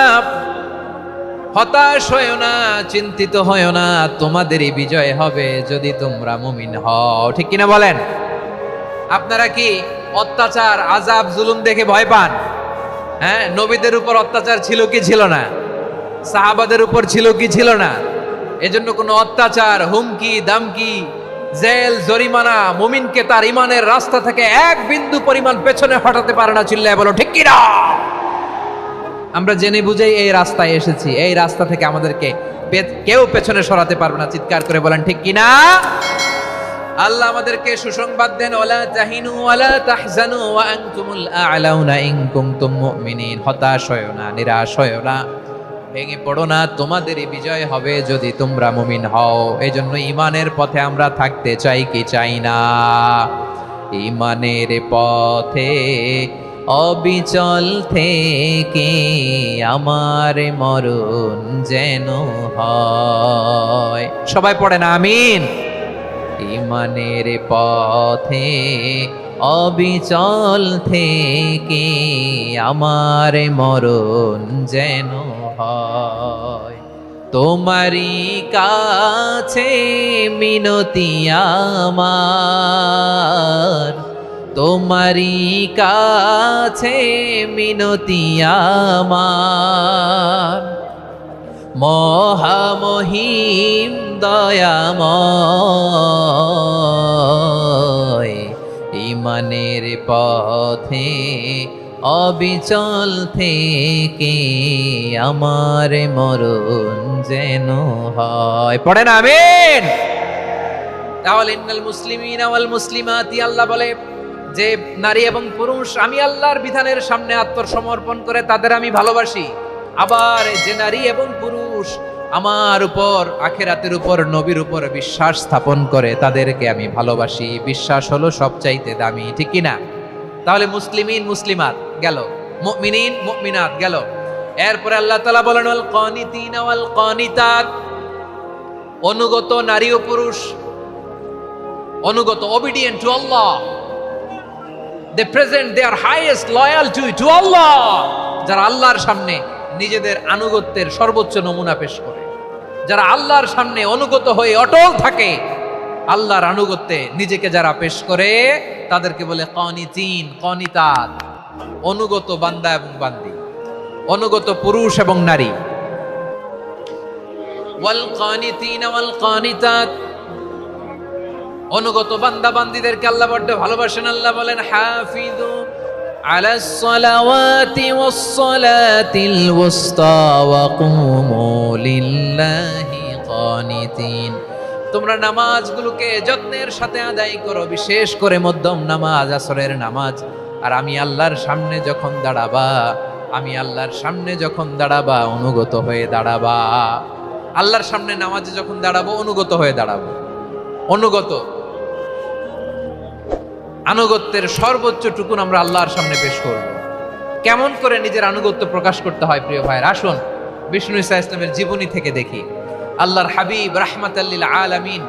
হতাশ হয়ো না, চিন্তিত হয়ো না, তোমাদেরই বিজয় হবে যদি তোমরা মুমিন হও। ঠিক কিনা বলেন? আপনারা কি অত্যাচার আযাব জুলুম দেখে ভয় পান? হ্যাঁ, নবীদের উপর অত্যাচার ছিল কি ছিল না? সাহাবাদের উপর ছিল কি ছিল না? এজন্য কোনো অত্যাচার, হুমকি, দামকি, জেল, জরিমানা মুমিনকে তার ইমানের রাস্তা থেকে এক বিন্দু পরিমাণ পেছনে হটাতে পারে না। চিল্লায় বলো ঠিক কি না? আমরা জেনে বুঝেই এই রাস্তায় এসেছি, এই রাস্তা থেকে আমাদেরকে কেউ পেছনে সরাতে পারবে না। চিৎকার করে বলেন ঠিক কি না? আল্লাহ আমাদেরকে সুসংবাদ দেন, ওয়ালা তাহিনু ওয়ালা তাহজানু ওয়া আনতুমুল আ'লাউনা ইন কুনতুম মুমিনিন। হতাশ হয়ো না, নিরাশ হয়ো না, ভেঙে পড়ো না, তোমাদেরই বিজয় হবে যদি তোমরা মুমিন হও। এজন্য ঈমানের পথে আমরা থাকতে চাই কি চাই না? ঈমানের পথে অবিচল থেকে আমার মরণ যেন হয়। সবাই পড়ে না আমিন? ঈমানের পথে অবিচল থেকে আমার মরণ যেন হয়। তোমারই কাছে মিনতি আমার, তোমারই কাছে মিনতি আমার, মহামহিম দয়াময়। ঈমানের পথে অবিচল থেকে আমার মরণ যেন হয়। পড়েন আমিন? তাহলে ইন্নাল মুসলিমিনা ওয়াল মুসলিমাতি, আল্লাহ বলে যে নারী এবং পুরুষ আমি আল্লাহর বিধানের সামনে আত্মসমর্পণ করে তাদের আমি ভালোবাসি। আবার যে নারী এবং পুরুষ আমার উপর, আখিরাতের উপর, নবীর উপর বিশ্বাস স্থাপন করে তাদেরকে আমি ভালোবাসি। বিশ্বাস হলো সবচাইতে দামি, ঠিক কি না? তাহলে মুসলিমিন মুসলিমাত গেল, মুমিনিন মুমিনাত গেল। এরপরে আল্লাহ তাআলা বলেন ওয়াল কানিতিনা ওয়াল কানিতাত, অনুগত নারী ও পুরুষ, অনুগত, obedient to Allah, they present their highest loyalty to Allah, যারা আল্লাহর সামনে নিজেদের আনুগত্যের সর্বোচ্চ নমুনা পেশ করে, যারা আল্লাহর সামনে অনুগত হয়ে অটল থাকে, আল্লাহর আনুগত্যে নিজেকে যারা পেশ করে তাদেরকে বলে কানিতিন, কানিতাত, অনুগত বান্দা এবং বান্দি, অনুগত পুরুষ এবং নারী। ওয়াল কানিতিনা ওয়াল কানিতাত, অনুগত বান্দা বান্দীদেরকে আল্লাহ বড় ভালোবাসেন। আল্লাহ বলেন হাফিজু আলাস সালাওয়াতি ওয়াস সালাতিল ওয়াসতা ওয়া কুমু লিল্লাহি কানিতিন, তোমরা নামাজগুলোকে যত্নের সাথে আদায় করো, বিশেষ করে মধ্যম নামাজ, আসরের নামাজ। আর আমি আল্লাহর সামনে যখন দাঁড়াবা, আমি আল্লাহর সামনে যখন দাঁড়াবা অনুগত হয়ে দাঁড়াবা। আল্লাহর সামনে নামাজে যখন দাঁড়াবো অনুগত হয়ে দাঁড়াবো। অনুগত, আনুগত্যের সর্বোচ্চ টুকুন আমরা আল্লাহর সামনে পেশ করব। কেমন করে নিজের আনুগত্য প্রকাশ করতে হয় প্রিয় ভাইয়ের, আসুন বিষ্ণু ঈসা ইসলামের জীবনী থেকে দেখি। আল্লাহর হাবিব রাহমাতাল লিল আলামিন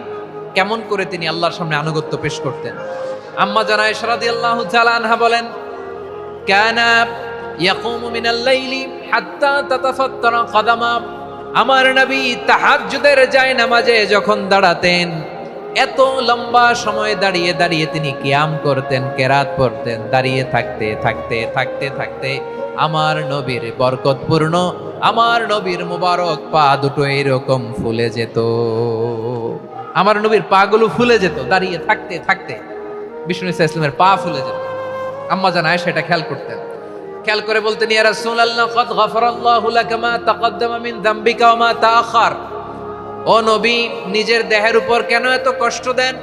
কেমন করে তিনি আল্লাহর সামনে আনুগত্য পেশ করতেন। আম্মা জানা আয়েশা রাদিয়াল্লাহু তাআলা আনহা বলেন, কানা ইয়াকুমু মিনাল লাইলি হাত্তা তাতাফাত্তারা কদামা, আমার নবী তাহাজ্জুদের জায়নামাজে যখন দাঁড়াতেন এত লম্বা সময় দাঁড়িয়ে দাঁড়িয়ে তিনি কিয়াম করতেন, কেরাত পড়তেন। দাঁড়িয়ে থাকতে থাকতে থাকতে থাকতে আমার নবীর বরকতপূর্ণ, আমার নবীর মুবারক পা দুটো এরকম ফুলে যেত। আমার নবীর পা গুলো ফুলে যেত দাঁড়িয়ে থাকতে থাকতে। বিষ্ণু ঈসা ইসলামের পা ফুলে যেত। আম্মা জান আয়েশা এটা খেয়াল করতেন। খেয়াল করে বলতেন, ইয়া রাসূলুল্লাহ কদ গফারাল্লাহু লাকা মা তাকদ্দামা মিন যামবিকা ওয়া মা তাআখার। ও নবী, নিজের দেহের উপর কেন এত কষ্ট দেন?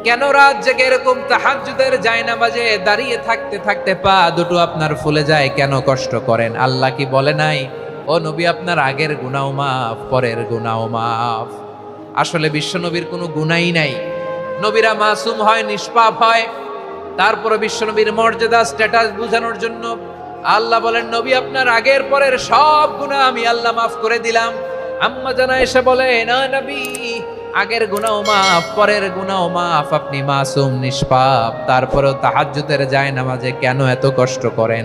কেন রাত জেগে এরকম তাহাজ্জুদের জায়নামাজে দাঁড়িয়ে থাকতে থাকতে পা দুটো আপনার ফুলে যায়? কেন কষ্ট করেন? আল্লাহ কি বলে নাই, ও নবী আপনার আগের গুনাহ মাফ, পরের গুনাহ মাফ? আসলে বিশ্ব নবীর কোনো গুনাহই নাই। নবীরা মাসুম হয়, নিষ্পাপ হয়। তারপরে বিশ্ব নবীর মর্যাদা, স্ট্যাটাস বোঝানোর জন্য আল্লাহ বলেন, নবী আপনার আগের পরের সব গুনাহ আমি আল্লাহ মাফ করে দিলাম। আম্মা জানা এসে বলে, না নবী, আগের গুনাহ মাফ, পরের গুনাহ মাফ, আপনি মাসুম, নিষ্পাপ, তারপরেও তাহাজ্জুদের জায়নামাজে কেন এত কষ্ট করেন?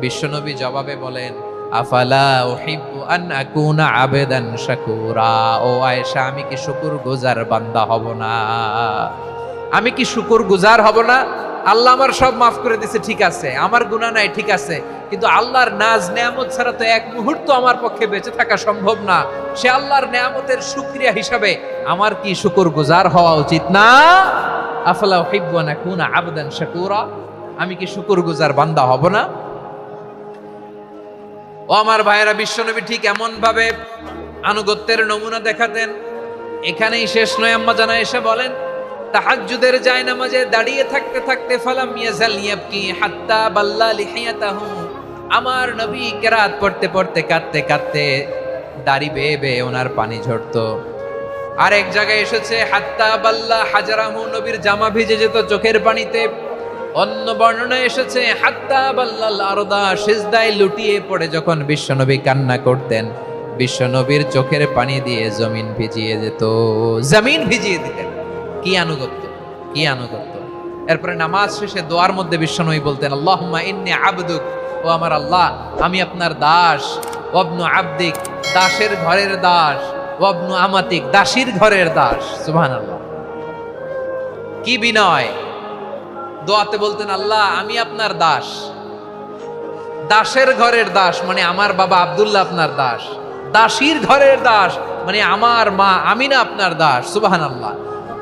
বিশ্বনবী জবাবে বলেন, আফালা উহিব্বু আন আকুনা আবেদান শাকুরা। ও আয়েশা, আমি কি শুকরগুজার বান্দা হব না? আমি কি শুকরগুজার হব না? আল্লাহ আমার সব মাফ করে দিছে, ঠিক আছে, আমার গুনাহ নাই, ঠিক আছে, কিন্তু আল্লাহর নাজ নেয়ামত ছাড়া তো এক মুহূর্ত আমার পক্ষে বেঁচে থাকা সম্ভব না। সে আল্লাহর নেয়ামতের শুকরিয়া হিসাবে আমার কি শুকরগুজার হওয়া উচিত না? আফালা উহিব্বু আন আকুনা আবদান শাকুরা, আমি কি শুকরগুজার বান্দা হব না? ও আমার ভাইয়েরা, বিশ্বনবী ঠিক এমন ভাবে আনুগত্যের নমুনা দেখাতেন। এখানেই শেষ নয়, আম্মা জানা এসে বলেন তাহাজ্জুদের জায়নামাজে দাঁড়িয়ে থাকতে থাকতে ফালাম ইয়াজাল ইয়াবকি হাত্তা বাল্লা লিহিয়াতাহু, আমার নবী কেরাত পড়তে পড়তে কাঁদতে কাঁদতে দাড়ি বেয়ে বেয়ে ওনার পানি ঝরতো। আর এক জায়গায় এসেছে হাত্তা বাল্লা হাজারাহু, নবীর জামা ভিজে যেত চোখের পানিতে। অন্য বর্ণনায় এসেছে হাত্তা বাল্লাল আরদা, সিজদায় লুটিয়ে পড়ে যখন বিশ্বনবী কান্না করতেন, বিশ্বনবীর চোখের পানি দিয়ে জমিন ভিজিয়ে যেত, জমিন ভিজিয়ে দিতেন। কি আনুগত্য, কি আনুগত্য! এরপরে নামাজ শেষে দোয়ার মধ্যে বিশ্বনবী বলতেন আল্লাহুম্মা ইন্নী আবদুক, ও আমার আল্লাহ আমি আপনার দাস, ওয়াবনু আবদিক, দাসের ঘরের দাস, ওয়াবনু আমাতিক, দাসীর ঘরের দাস। সুবহানাল্লাহ, কি বিনয়! দোয়াতে বলতেন আল্লাহ আমি আপনার দাস, দাসের ঘরের দাস মানে আমার বাবা আব্দুল্লাহ আপনার দাস, দাসীর ঘরের দাস মানে আমার মা আমিনা আপনার দাস। সুবহানাল্লাহ।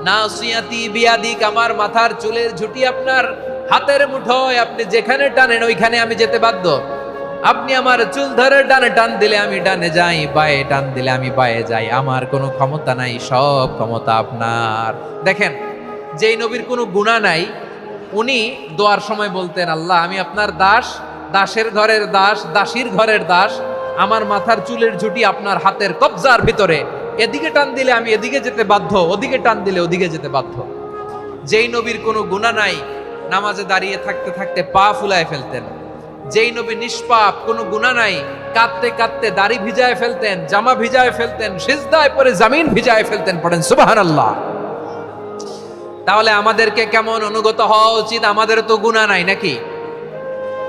নাসিয়াতি বিয়াদিক, আমার মাথার চুলের ঝুঁটি আপনার হাতের মুঠোয়, আপনি যেখানে টানেন ওইখানে আমি যেতে বাধ্য। আপনি আমার চুল ধরে ডানে টান দিলে আমি ডানে যাই, বায়ে টান দিলে আমি বায়ে যাই, আমার কোনো ক্ষমতা নাই, সব ক্ষমতা আপনার। দেখেন, যেই নবীর কোনো গুনাহ নাই উনি দোয়ার সময় বলতেন আল্লাহ আমি আপনার দাস, দাসের ঘরের দাস, দাসীর ঘরের দাস, আমার মাথার চুলের ঝুঁটি আপনার হাতের কবজার ভিতরে, এদিকে টান দিলে আমি এদিকে যেতে বাধ্য, ওদিকে টান দিলে ওদিকে যেতে বাধ্য। যেই নবীর কোনো গুনাহ নাই নামাজে দাঁড়িয়ে থাকতে থাকতে পা ফুলায় ফেলতেন। যেই নবী নিষ্পাপ, কোনো গুনাহ নাই, কাঁদতে কাঁদতে দাড়ি ভিজায় ফেলতেন, জামা ভিজায় ফেলতেন, সিজদায় পড়ে জমিন ভিজায় ফেলতেন। পড়েন সুবহানাল্লাহ। তাহলে আমাদেরকে কেমন অনুগত হওয়া উচিত? আমাদের তো গুনাহ নাই নাকি?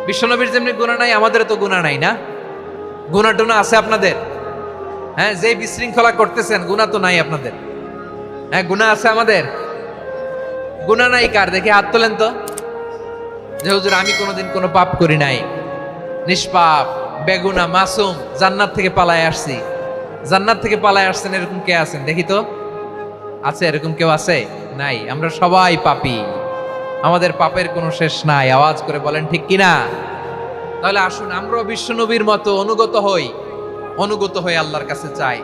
বিশ্বনবীর যেমনি গুনাহ নাই আমাদের তো গুনাহ নাই না? গুনাহ টুনা আছে আপনাদের? হ্যাঁ, যে বিশৃঙ্খলা করতেছেন গুনাহ তো নাই আপনাদের? হ্যাঁ, গুনাহ আছে আমাদের? গুনাহ নাই কার? দেখি হাত তোলেন তো, যে হুজুর আমি কোনোদিন কোনো পাপ করি নাই, নিষ্পাপ, বেগুনা, মাসুম, জান্নাত থেকে পালায় আসছি। জান্নাত থেকে পালায় আসছেন এরকম কে আছেন দেখি তো? আছে এরকম কেউ? আছে? নাই। আমরা সবাই পাপী, আমাদের পাপের কোনো শেষ নাই। আওয়াজ করে বলেন ঠিক কিনা? তাহলে আসুন আমরাও বিশ্বনবীর মতো অনুগত হই, অনুগত হয়ে আল্লাহর কাছে চাই।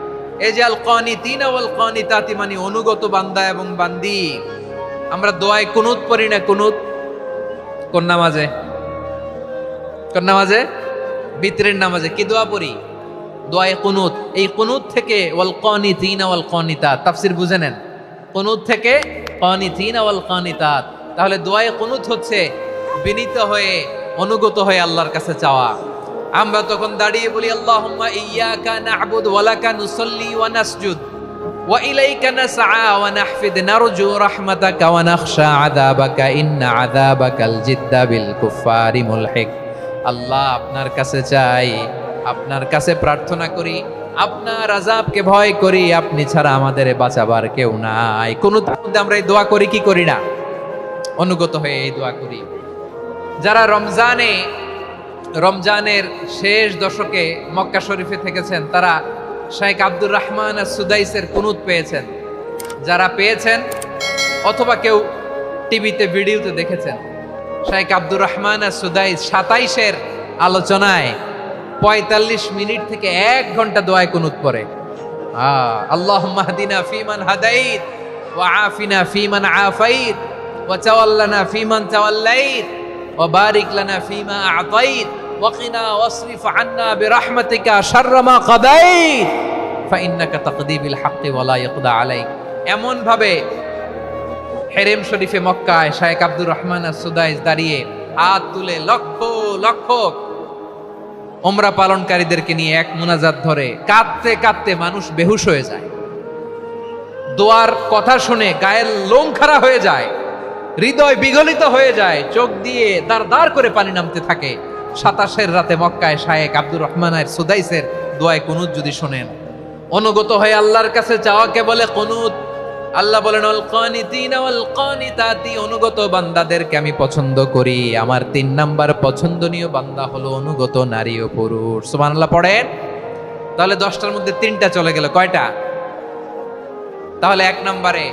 এই যে আল কানিতিনা ওয়াল কানিতাতি, মানে অনুগত বান্দা এবং বান্দি। আমরা দোয়ায় কুনুত পড়ি না? কুনুত কোন নামাজে? কোন নামাজে? বিতরের নামাজে কি দোয়া পড়ি? দোয়ায়ে কুনুত। এই কুনুত থেকে ওয়াল কানিতিনা ওয়াল কানিতাত, তাফসীর বুঝে নেন। কুনুত থেকে কানিতিনা ওয়াল কানিতাত। তাহলে দোয়ায়ে কুনুত হচ্ছে বিনীত হয়ে, অনুগত হয়ে আল্লাহর কাছে চাওয়া। আমরা তখন দাঁড়িয়ে বলি আল্লাহুম্মা ইয়্যাকা না'বুদু ওয়া লাকা নুসাল্লি ওয়া নাসজুদ ওয়া ইলাইকা নাসআ ওয়া নাহফিদ নারজু রাহমাতাকা ওয়া নাখশা আযাবাকা ইন্না আযাবাকাল জিদ্দা বিল কুফফারি মুলহিক। আল্লাহ আপনার কাছে চাই, আপনার কাছে প্রার্থনা করি, আপনার আযাবকে ভয় করি, আপনি ছাড়া আমাদের বাঁচাবার কেউ নাই। কোন মধ্যে আমরা এই দোয়া করি কি করি না? অনুগত হয়ে এই দোয়া করি। যারা রমজানের শেষ দশকে মক্কা শরীফে থেকেছেন তারা শাইখ আব্দুর রহমান সুদাইসের কুনুত পেয়েছেন। যারা পেয়েছেন অথবা কেউ টিভিতে ভিডিওতে দেখেছেন, শাইখ আব্দুর রহমান সুদাইস 27-এর আলোচনায় 45 মিনিট থেকে 1 ঘন্টা দোয়ায় কুনুত পড়ে। আল্লাহুম্মা হদিনা ফিমান হাদাইত ওয়া আফিনা ফিমান আফাইত ওয়া তাওয়াল্লানা ফিমান তাওয়াল্লাইত ওয়া বারিক লানা ফিমা আ'তাইত ওয়া কিনা ওয়াসরিফ আন্না বিরহমাতিকা শাররা মা কাদাইত ফাইন্নাকা তাকদি বিল হাক্কি ওয়া লা ইয়াকদা আলাইক। এমন ভাবে হেরেম শরীফে মক্কায় শাইখ আব্দুর রহমান সুদাইস দাঁড়িয়ে হাত তুলে লক্ষ লক্ষ উমরা পালনকারীদেরকে নিয়ে এক মুনাজাত ধরে কাঁদতে কাঁদতে মানুষ বেহুশ হয়ে যায়। দোয়ার কথা শুনে গায়ের লোম খাড়া হয়ে যায়, হৃদয় বিগলিত হয়ে যায়, চোখ দিয়ে দাঁড় দাঁড় করে পানি নামতে থাকে। 27-এর রাতে মক্কায় শাইখ আব্দুর রহমান সুদাইসের দোয়ায় কুনুত যদি শোনেন, অনুগত হয়ে আল্লাহর কাছে চাওয়াকে বলে কুনুত। আল্লাহ বলেন আল কানিতিনা ওয়াল কানিতাতি, অনুগত বান্দাদেরকে আমি পছন্দ করি। আমার 3 নাম্বার পছন্দনীয় বান্দা হলো অনুগত নারী ও পুরুষ। সুবহানাল্লাহ পড়েন। তাহলে 10টার মধ্যে 3টা চলে গেল, কয়টা? তাহলে 1 নম্বরে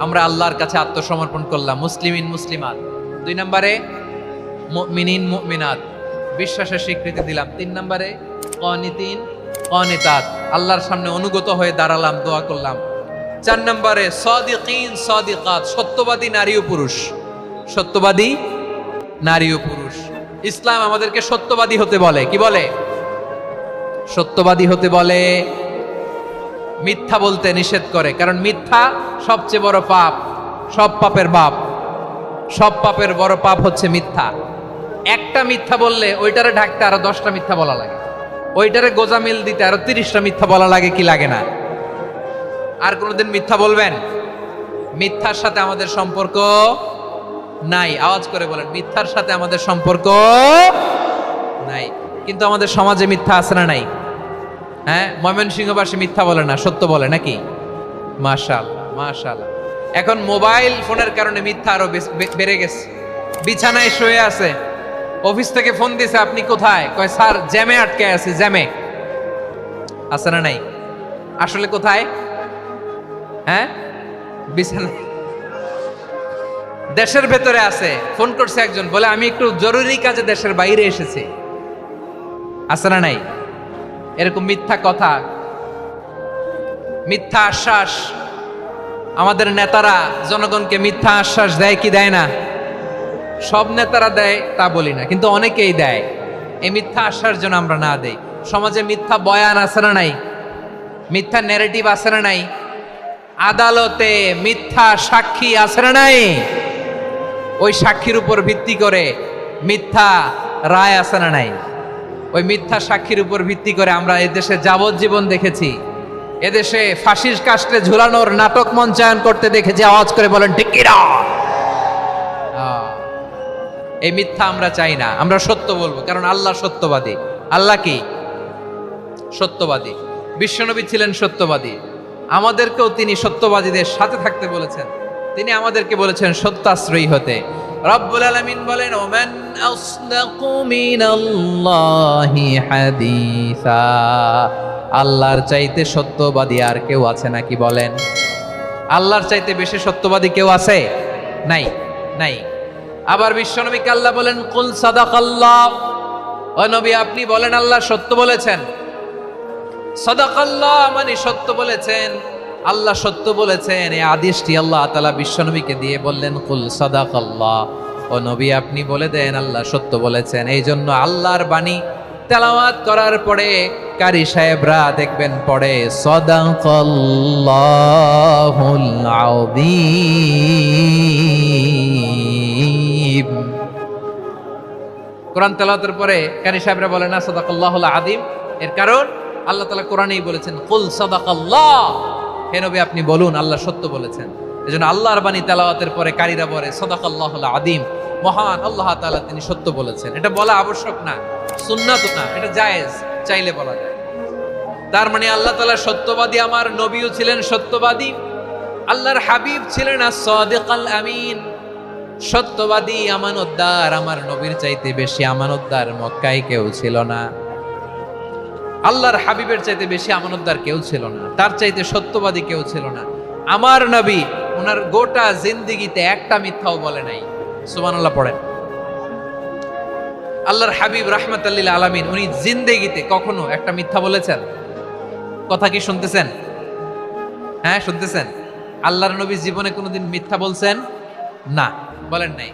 আমরা আল্লাহর কাছে আত্মসমর্পণ করলাম, মুসলিমিন মুসলিমাত। 2 নম্বরে মুমিনিন মুমিনাত, বিশ্বাসের স্বীকৃতি দিলাম। 3 নম্বরে কানিতিন কানিতাত, আল্লাহর সামনে অনুগত হয়ে দাঁড়ালাম, দোয়া করলাম। 4 নম্বরে সাদিকিন সাদিকাত, সত্যবাদী নারী ও পুরুষ। সত্যবাদী নারী ও পুরুষ। ইসলাম আমাদেরকে সত্যবাদী হতে বলে। কি বলে? সত্যবাদী হতে বলে, মিথ্যা বলতে নিষেধ করে। কারণ মিথ্যা সবচেয়ে বড় পাপ, সব পাপের বাপ। সব পাপের বড় পাপ হচ্ছে মিথ্যা। একটা মিথ্যা বললে ওইটারে ঢাকতে আরো 10টা মিথ্যা বলা লাগে, ওইটারে গোজামিল দিতে আরো 30টা মিথ্যা বলা লাগে, কি লাগে না? আর কোনোদিন মিথ্যা বলবেন? মিথ্যার সাথে আমাদের সম্পর্ক নাই। আওয়াজ করে বলেন, মিথ্যার সাথে আমাদের সম্পর্ক নাই। কিন্তু আমাদের সমাজে মিথ্যা আছে না নাই? হ্যাঁ, ময়মনসিংহবাসী মিথ্যা বলে না, সত্য বলে নাকি? মাশাআল্লাহ মাশাআল্লাহ। এখন মোবাইল ফোনের কারণে মিথ্যা আরো বেড়ে গেছে। বিছানায় শুয়ে আছে, অফিস থেকে ফোন দিছে, আপনি কোথায়? কয় স্যার জ্যামে আটকে আছি। জ্যামে আছে না নাই? আসলে কোথায়? হ্যাঁ, বিছানা। দেশের ভেতরে আছে। ফোন করছে একজন, বলে আমি একটু জরুরি কাজে দেশের বাইরে এসেছি। আছে না নাই? এরকম মিথ্যা কথা, মিথ্যা আশ্বাস। আমাদের নেতারা জনগণকে মিথ্যা আশ্বাস দেয় কি দেয় না? সব নেতারা দেয় তা বলি না, কিন্তু অনেকেই দেয়। এই মিথ্যা আশ্বাস যেন আমরা না দেই। সমাজে মিথ্যা বয়ান আছে না নাই? মিথ্যা ন্যারেটিভ আছে না নাই? আদালতে মিথ্যা সাক্ষী আছে না নাই? ওই সাক্ষীর উপর ভিত্তি করে মিথ্যা রায় আছে না নাই? ওই মিথ্যা সাক্ষীর উপর ভিত্তি করে আমরা এদেশে যাবজ্জীবন দেখেছি। এদেশে ফাঁসির কাস্টে ঝুলানোর নাটক মঞ্চায়ন করতে দেখেছি। আওয়াজ করে বলেন ঠিক কি না? এই মিথ্যা আমরা চাই না, আমরা সত্য বলবো। কারণ আল্লাহ সত্যবাদী। আল্লাহ কি? সত্যবাদী। বিশ্বনবী ছিলেন সত্যবাদী। আমাদেরকেও তিনি সত্যবাদীদের সাথে থাকতে বলেছেন। তিনি আমাদেরকে বলেছেন সত্যাশ্রয়ী হতে। রব্বুল আলামিন বলেন, ওমান আসদাকু মিনাল্লাহি হাদিসা, আল্লাহর চাইতে সত্যবাদী আর কেউ আছে নাকি বলেন? আল্লাহর চাইতে বেশি সত্যবাদী কেউ আছে? নাই, নাই। আবার বিশ্বনবীকে আল্লাহ বলেন, কুল সাদাকাল্লাহ, ও নবী আপনি বলেন আল্লাহ সত্য বলেছেন। সাদাকাল্লাহ মানে সত্য বলেছেন, আল্লাহ সত্য বলেছেন। এই আদেশটি আল্লাহ তাআলা বিশ্বনবীকে দিয়ে বললেন, কুল সাদাকাল্লাহ, ও নবী আপনি বলে দেন আল্লাহ সত্য বলেছেন। এই জন্য আল্লাহর বাণী তেলাওয়াত করার পরে কারি সাহেবরা দেখবেন পড়ে সাদাকাল্লাহুল আযীম। কোরআন তেলাওয়াতের পরে কারি সাহেবরা বলে না সাদাকাল্লাহুল আযীম। এর কারণ আল্লাহ তাআলা কোরআনেই বলেছেন, কুল সাদাকাল্লাহ, হে নবী আপনি বলুন আল্লাহ সত্য বলেছেন। এজন্য আল্লাহর বাণী তেলাওয়াতের পরে কারীরা বলে সাদাকাল্লাহুল আযীম, মহান আল্লাহ তাআলা তিনি সত্য বলেছেন। এটা বলা আবশ্যক না, সুন্নাত না, এটা জায়েজ, চাইলে বলা যায়। তার মানে আল্লাহ তাআলা সত্যবাদী, আমার নবীও ছিলেন সত্যবাদী, আল্লাহর হাবিব ছিলেন as-সাদিকাল আমিন, সত্যবাদী আমানতদার। আমার নবীর চাইতে বেশি আমানতদার মক্কায় কেউ ছিল না। আল্লাহর হাবিবের চাইতে বেশি আমানতদার কেউ ছিল না, তার চাইতে সত্যবাদী কেউ ছিল না। আমার নবী ওনার গোটা জিন্দেগিতে একটা মিথ্যাও বলে নাই। সুবহানাল্লাহ পড়েন। আল্লাহর হাবিব রাহমাতাল লিল আলামিন উনি জিন্দেগিতে কখনো একটা মিথ্যা বলেছেন? কথা কি শুনতেছেন? হ্যাঁ শুনতেছেন? আল্লাহর নবী জীবনে কোনোদিন মিথ্যা বলছেন? না, বলেন নাই।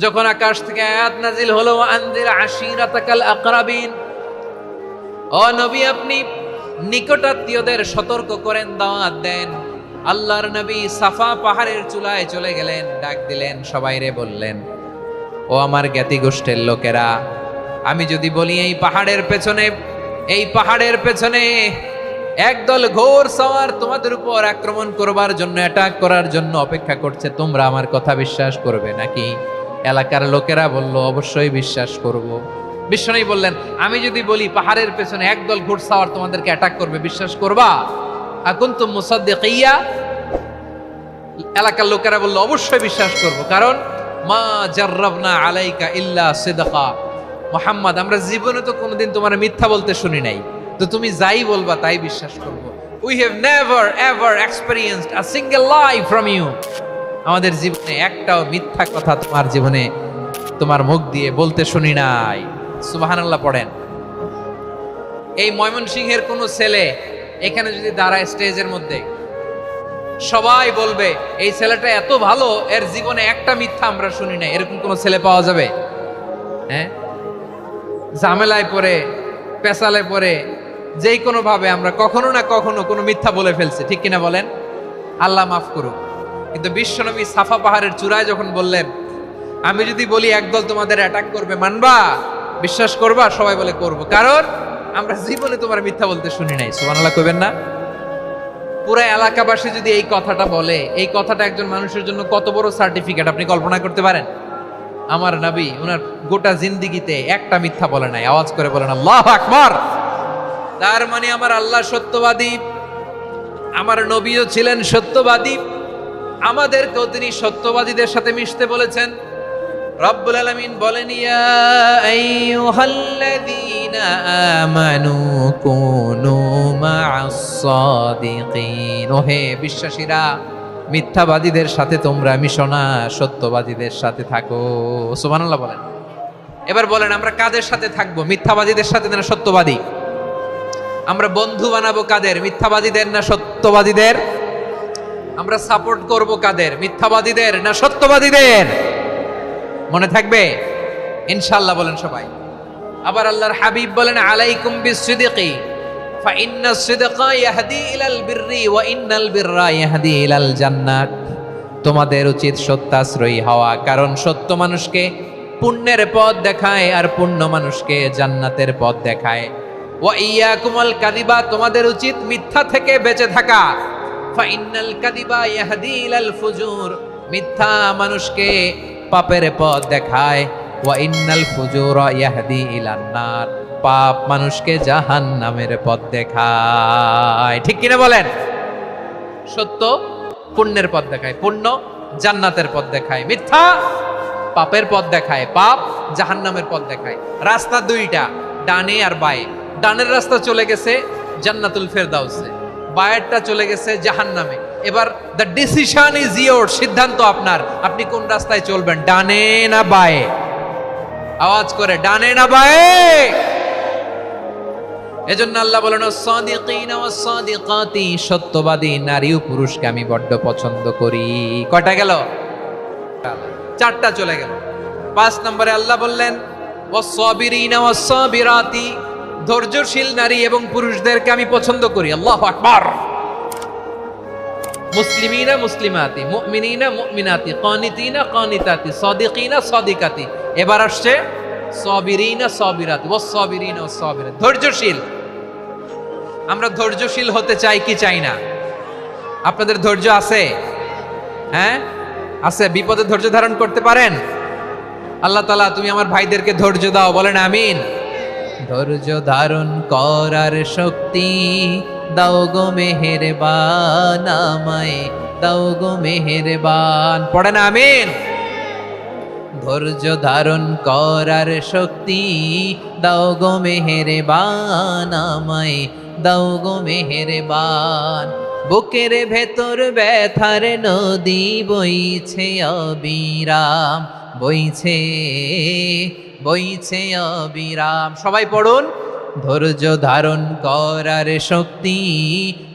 যখন আকাশ থেকে আয়াত নাজিল হলো, আনজির আশিরাতাকাল আকরাবিন, ও নবী আপনি নিকটাত্মীয়দের সতর্ক করেন, দাওয়াত দেন। আল্লাহর নবী সাফা পাহাড়ের চূড়ায় চলে গেলেন, ডাক দিলেন, সবাইরে বললেন, ও আমার জ্ঞাতি গোষ্ঠীর লোকেরা, আমি যদি বলি এই পাহাড়ের পেছনে একদল ঘোর সওয়ার তোমাদের উপর আক্রমণ করবার জন্য, অ্যাটাক করার জন্য অপেক্ষা করছে, তোমরা আমার কথা বিশ্বাস করবে নাকি? এলাকার লোকেরা বলল, অবশ্যই বিশ্বাস করব। বিশ্বনবী বললেন, আমি যদি বলি পাহাড়ের পেছনে একদল ঘোড়সাওয়ার তোমাদেরকে অ্যাটাক করবে, বিশ্বাস করবা? আকুনতুম মুসাদ্দিকিয়া, এলাকার লোকেরা বললো অবশ্যই বিশ্বাস করব, কারণ মা জাররাবনা আলাইকা ইল্লা সিদকা। মুহাম্মদ, আমরা জীবনে তো কোনোদিন তোমার মিথ্যা বলতে শুনি নাই, তো তুমি যাই বলবা তাই বিশ্বাস করব। We have never ever experienced a single lie from you. আমাদের জীবনে একটাও মিথ্যা কথা তোমার জীবনে তোমার মুখ দিয়ে বলতে শুনি নাই। সুবহানাল্লাহ পড়েন। এই ময়মনসিংহের কোন ছেলে এখানে যদি দাঁড়ায় স্টেজের মধ্যে, সবাই বলবে এই ছেলেটা এত ভালো, এর জীবনে একটা মিথ্যা আমরা শুনি নাই। এরকম কোন ছেলে পাওয়া যাবে? হ্যাঁ, ঝামেলায় পড়ে, পেশালে পড়ে, যেই কোনো ভাবে আমরা কখনো না কখনো কোনো মিথ্যা বলে ফেলছি, ঠিক কিনা বলেন? আল্লাহ মাফ করুক। কিন্তু বিশ্বনবী সাফা পাহাড়ের চূড়ায় যখন বললেন, আমি যদি বলি একদল তোমাদের অ্যাটাক করবে, মানবা? বিশ্বাস করবা? সবাই বলে করব, কারণ আমরা জীবনে তোমার মিথ্যা বলতে শুনি নাই। সুবহানাল্লাহ কইবেন না? পুরো এলাকাবাসী যদি এই কথাটা বলে, এই কথাটা একজন মানুষের জন্য কত বড় সার্টিফিকেট আপনি কল্পনা করতে পারেন? আমার নবী ওনার গোটা জিন্দেগিতে একটা মিথ্যা বলে নাই। আওয়াজ করে বলেন আল্লাহু আকবার। তার মানে আমার আল্লাহ সত্যবাদী, আমার নবীও ছিলেন সত্যবাদী, আমাদেরকেও তিনি সত্যবাদীদের সাথে মিশতে বলেছেন। রব্বুল আলামিন বলেন, ইয়া আইয়ুহাল্লাযীনা আমানু কুনু মা'আস সাদিকিন। ওহে বিশ্বাসীরা, মিথ্যাবাদীদের সাথে তোমরা মিশো না, সত্যবাদীদের সাথে থাকো। সুবহানাল্লাহ বলেন। এবার বলেন, আমরা কাদের সাথে থাকবো? মিথ্যাবাদীদের সাথে না সত্যবাদী? আমরা বন্ধু বানাবো কাদের? মিথ্যাবাদীদের না সত্যবাদীদের? আমরা সাপোর্ট করব কাদের? মিথ্যাবাদীদের না সত্যবাদীদের? মনে থাকবে ইনশাআল্লাহ বলেন সবাই। আবার আল্লাহর হাবিব বলেন, আলাইকুম বিসসিদকি ফাইন্নাস সিদকা ইয়াহদি ইলাল বিররি ওয়া ইন্নাল বিররা ইয়াহদি ইলাল জান্নাত। তোমাদের উচিত সত্যাশ্রয়ী হওয়া, কারণ সত্য মানুষকে পুণ্যের পথ দেখায় আর পুণ্য মানুষকে জান্নাতের পথ দেখায়। ওয়া ইয়াকুমুল কাযিবা, তোমাদের উচিত মিথ্যা থেকে বেঁচে থাকা। ফাইন্নাল কাযিবা ইয়াহদি ইলাল ফুজুর, মিথ্যা মানুষকে পাপের পথ দেখায়। ওয়া ইন্নাল ফুজুরা ইয়াহদি ইলান নার, পাপ মানুষকে জাহান্নামের পথ দেখায়। ঠিক কিনা বলেন? সত্য পুণ্যের পথ দেখায়, পুণ্য জান্নাতের পথ দেখায়, মিথ্যা পাপের পথ দেখায়, পাপ জাহান্নামের পথ দেখায়। রাস্তা দুইটা, ডানে আর বায়ে। ডানের রাস্তা চলে গেছে জান্নাতুল ফেরদাউসে, বায়েরটা চলে গেছে জাহান্নামে। এবার দ্য ডিসিশন ইজ ইয়োর, সিদ্ধান্ত আপনার, আপনি কোন রাস্তায় চলবেন, ডানে না বায়ে? আওয়াজ করে, ডানে না বায়ে? এজন্য আল্লাহ বলেন, সাদিকিনা ওয়াস সাদিকাতি, সত্যবাদী নারী ও পুরুষকে আমি বড্ড পছন্দ করি। কয়টা গেল? চারটা চলে গেল। 5 নম্বরে আল্লাহ বললেন, ওয়াস সাবিরিনা ওয়াস সাবিরাতি, ধৈর্যশীল নারী এবং পুরুষদেরকে আমি পছন্দ করি। আল্লাহু আকবার। মুসলিমিনা মুসলিমাতি, মুমিনিনা মুমিনাতি, কানিতিনা কানিতাতি, সাদিকিনা সাদিকাতি। এবার আসছে সাবিরিনা সাবিরাতি, ওয়াস সাবিরিনা ওয়াস সাবিরাত, ধৈর্যশীল। আমরা ধৈর্যশীল হতে চাই কি চাই না? আপনাদের ধৈর্য আছে? হ্যাঁ আছে। বিপদে ধৈর্য ধারণ করতে পারেন? আল্লাহ তাআলা তুমি আমার ভাইদেরকে ধৈর্য দাও, বলেন আমিন। ধৈর্য ধারণ করার শক্তি দাও গো মেহেরবান, আমায় দাও গো মেহেরবান, পড়েন আমিন। ধৈর্য ধারণ করার শক্তি দাও গো মেহেরবান, আমায় দাও গো মেহেরবান। বুকের ভেতর ব্যথার নদী বইছে অবিরাম, বইছে বইছে অবিরাম। সবাই পড়ুন, ধৈর্য ধারণ করার শক্তি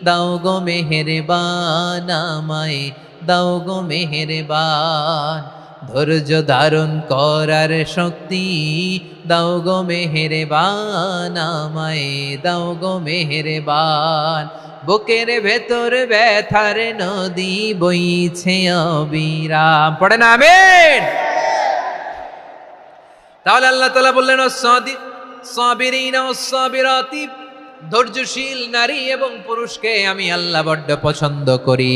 দাও গো মেহেরবান, আমায় দাও গো মেহেরবান। ধৈর্য ধারণ করার শক্তি দাও গো মেহেরবান, আমায় দাও গো মেহেরবান। বুকের ভেতর ব্যথার নদী বইছে অবিরাম, পড়েন আমিন। তাহলে আল্লাহ তাআলা বললেন, সাবিরিনা ওয়াস সাবিরাতি, ধৈর্যশীল নারী এবং পুরুষকে আমি আল্লাহ বড্ড পছন্দ করি।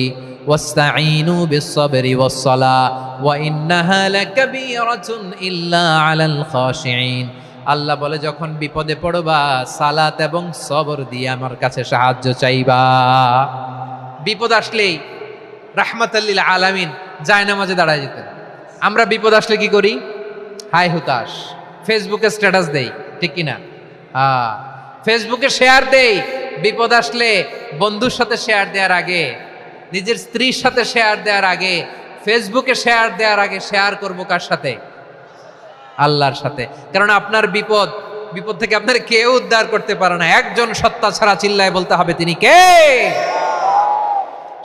ওয়াস্তাঈনু বিস-সাবরি ওয়াস-সালাহ ওয়া ইন্নাহা লাকাবীরাতুন ইল্লা আলাল খাশিঈন। আল্লাহ বলে, যখন বিপদে পড়বা সালাত এবং সবর দিয়ে আমার কাছে সাহায্য চাইবা। বিপদ আসলেই রাহমাতাল্লিল আলামিন জায়নামাজে দাঁড়ায় যেতেন। আমরা বিপদ আসলে কি করি? হায় হুতাশ, ফেসবুকে স্ট্যাটাস দেই, ঠিক কিনা? ফেসবুকে শেয়ার দেই। বিপদ আসলে বন্ধুর সাথে শেয়ার দেওয়ার আগে, নিজের স্ত্রীর সাথে শেয়ার দেওয়ার আগে, ফেসবুকে শেয়ার দেওয়ার আগে শেয়ার করবো কার সাথে? আল্লাহর সাথে। কারণ আপনার বিপদ থেকে আপনার কেউ উদ্ধার করতে পারে না, একজন সত্তা ছাড়া। চিল্লায় বলতে হবে তিনি কে?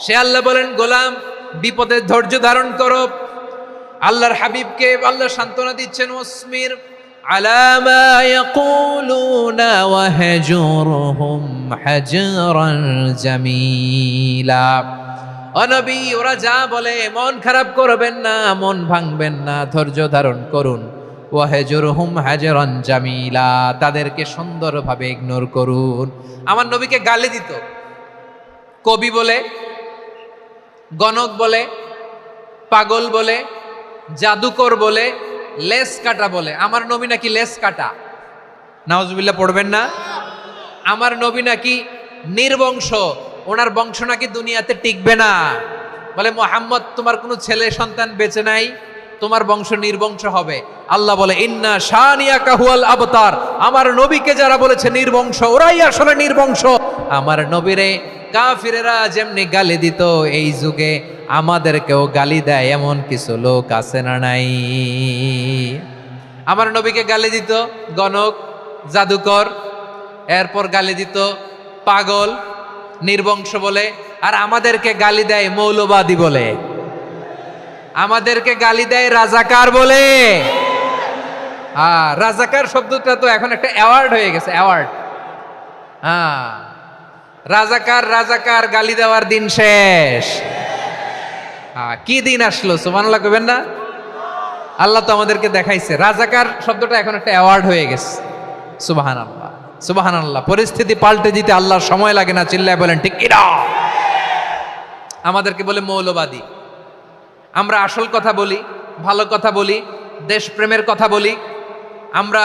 সে আল্লাহ বলেন, গোলাম বিপদে ধৈর্য ধারণ করো। আল্লাহর হাবিবকে আল্লাহ সান্ত্বনা দিচ্ছেন, ওয়াসমির আলা মা ইয়াকুলুনা ওয়াহজুরহুম হাজরান জামিলা। ও নবী, ওরা যা বলে মন খারাপ করবেন না, মন ভাঙবেন না, ধৈর্য ধারণ করুন। ওয়াহজুরহুম হাজরান জামিলা, তাদেরকে সুন্দরভাবে ইগনোর করুন। আমার নবীকে গালি দিত কবি বলে, গণক বলে, পাগল বলে, জাদুকর বলে, লেস কাটা বলে। আমার নবী নাকি লেস কাটা, নাউজুবিল্লাহ পড়বেন না। আমার নবী নাকি নির্বংশ, ওনার বংশ নাকি দুনিয়াতে টিকবে না। বলে, মুহাম্মদ তোমার কোনো ছেলে সন্তান বেঁচে নাই, তোমার বংশ নির্বংশ হবে। আল্লাহ বলে, ইন্না শানিয়াকা হুয়াল আবতার। আমার নবীকে যারা বলেছে নির্বংশ, ওরাই আসলে নির্বংশ। আমার নবীরে কাফিরেরা যেমনি গালি দিত, এই যুগে আমাদেরকেও গালি দেয় এমন কিছু লোক আছে না নাই? আমার নবীকে গালি দিত গণক, জাদুকর, এরপর গালি দিত পাগল, নির্বংশ বলে। আর আমাদেরকে গালি দেয় মৌলবাদী বলে, আমাদেরকে গালি দেয় রাজাকার বলে। রাজাকার শব্দটা তো এখন একটা অ্যাওয়ার্ড হয়ে গেছে, অ্যাওয়ার্ড। রাজাকার রাজাকার গালি দেওয়ার দিন শেষ। কি দিন আসলো, সুবহানাল্লাহ কইবেন না? আল্লাহ তো আমাদেরকে দেখাইছে। রাজাকার শব্দটা এখন একটা অ্যাওয়ার্ড হয়ে গেছে। সুবহানাল্লাহ, সুবহানাল্লাহ। পরিস্থিতি পাল্টে দিতে আল্লাহর সময় লাগে না। চিল্লায় বলেন ঠিক কিনা? আমাদেরকে বলে মৌলবাদী। আমরা আসল কথা বলি, ভালো কথা বলি, দেশপ্রেমের কথা বলি, আমরা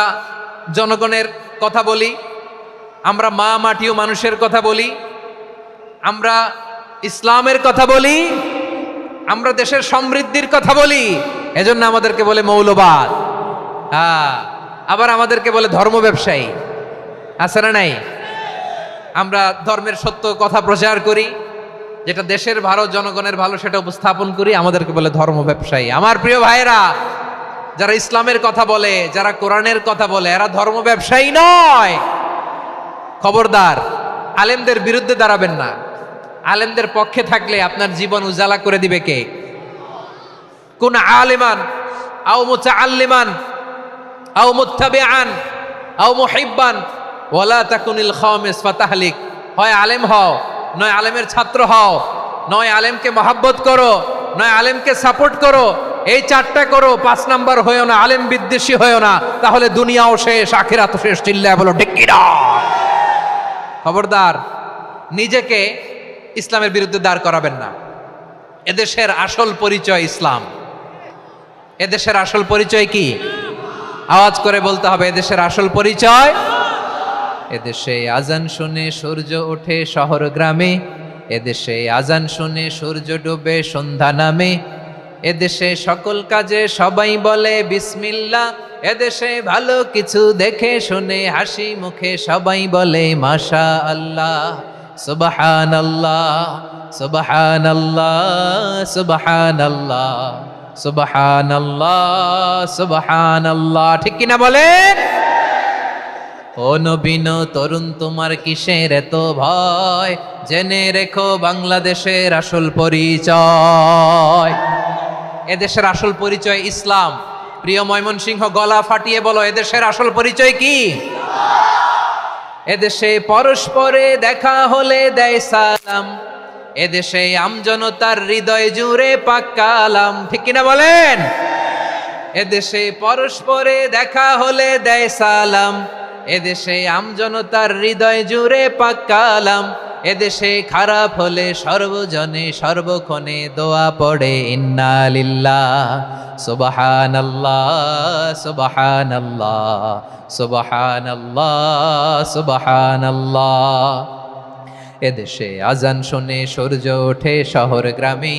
জনগণের কথা বলি, আমরা মা মাটি ও মানুষের কথা বলি, আমরা ইসলামের কথা বলি, আমরা দেশের সমৃদ্ধির কথা বলি। এজন্য আমাদেরকে বলে মৌলবাদ। আবার আমাদেরকে বলে ধর্ম ব্যবসায়ী, আছে না নাই? আমরা ধর্মের সত্য কথা প্রচার করি, যেটা দেশের ভালো, জনগণের ভালো, সেটা উপস্থাপন করি। আমাদেরকে বলে ধর্ম ব্যবসায়ী। আমার প্রিয় ভাইরা, যারা ইসলামের কথা বলে, যারা কোরআনের কথা বলে, এরা ধর্ম ব্যবসায়ী নয়। খবরদার, আলেমদের বিরুদ্ধে দাঁড়াবেন না। আলেমদের পক্ষে থাকলে আপনার জীবন উজালা করে দিবে কে? কোন আলেমান আও মুতাআল্লিমান আও মুত্তাবিআন আও মুহিব্বান ওয়ালা তাকুনিল খামিস ফাতাহলিক। হয় আলেম হও, নয় আলেমের ছাত্র হও, নয় আলেমকে মহাব্বত করো, নয় আলেমকে সাপোর্ট করো। এই চারটা করো, 5 নাম্বার হয়েও না, আলেম বিদ্বেষী হয়েও না, তাহলে দুনিয়াও শেষ, আখিরাতও শেষ। চিল্লায় বলো ঠিক কিনা? খবরদার, নিজেকে ইসলামের বিরুদ্ধে দাঁড় করাবেন না। এদেশের আসল পরিচয় ইসলাম। এদেশের আসল পরিচয় কি? আওয়াজ করে বলতে হবে, এদেশের আসল পরিচয়। এদেশে আজান শুনে সূর্য ওঠে শহর গ্রামে, এদেশে আজান শুনে সূর্য ডুবে সন্ধ্যা নামে, এদেশে সকল কাজে সবাই বলে বিসমিল্লাহ, এদেশে ভালো কিছু দেখে শুনে হাসি মুখে সবাই বলে মাশা আল্লাহ, সুবহানাল্লাহ, সুবহানাল্লাহ, সুবহানাল্লাহ, সুবহানাল্লাহ, সুবহানাল্লাহ। ঠিক কিনা বলেন? ও নবীন তরুণ, তোমার কিসের এত ভয়? জেনে রেখো বাংলাদেশের আসল পরিচয়। এদেশের আসল পরিচয় ইসলাম। প্রিয় ময়মনসিংহ, গলা ফাটিয়ে বলো, এদেশের আসল পরিচয় কি? এদেশে পরস্পরে দেখা হলে দেয় সালাম, এদেশে আমজনতার হৃদয় জুড়ে পাক কালাম। ঠিক কিনা বলেন? এদেশে পরস্পরে দেখা হলে দেয় সালাম, এদেশে আমজনতার হৃদয় জুড়ে পাক কালাম, এদেশে খারাপ হলে সর্বজনে সর্বক্ষণে দোয়া পড়ে ইন্না লিল্লাহ, সুবহানাল্লাহ, সুবহানাল্লাহ, সুবহানাল্লাহ, সুবহানাল্লাহ। এদেশে আজান শুনে সূর্য ওঠে শহর গ্রামে,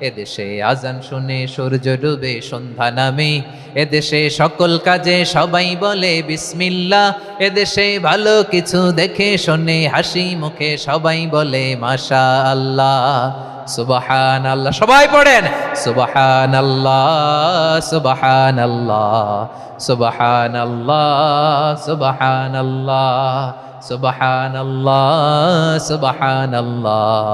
এদেশে আজান শুনে সূর্য ডুবে সন্ধ্যা নামে, এদেশে সকল কাজে সবাই বলে বিসমিল্লাহ, এদেশে ভালো কিছু দেখে শুনে হাসি মুখে সবাই বলে মাশাআল্লাহ। সুবহানাল্লাহ, সবাই পড়েন সুবহানাল্লাহ সুবহানাল্লাহ সুবহানাল্লাহ সুবহানাল্লাহ সুবহানাল্লাহ সুবহানাল্লাহ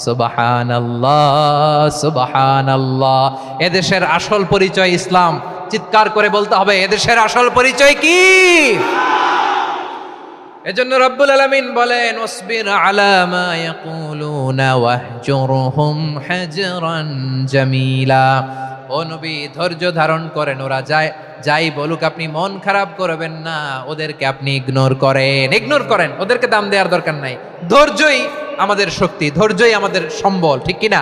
সুবহানাল্লাহ সুবহানাল্লাহ। এদেশের আসল পরিচয় ইসলাম। চিৎকার করে বলতে হবে, এদেশের আসল পরিচয় কি? এজন্য রব্বুল আলামিন বলেন, ওয়াসবির আলা মা ইয়াকুলুনা ওয়াহজুরহুম হাজরান জামিলা। ও নবী, ধৈর্য ধারণ করেন, ওরা যাই বলুক আপনি মন খারাপ করবেন না, ওদেরকে আপনি ইগনোর করেন, ওদেরকে দাম দেওয়ার দরকার নাই। ধৈর্যই আমাদের শক্তি, ধৈর্যই আমাদের সম্বল, ঠিক কিনা?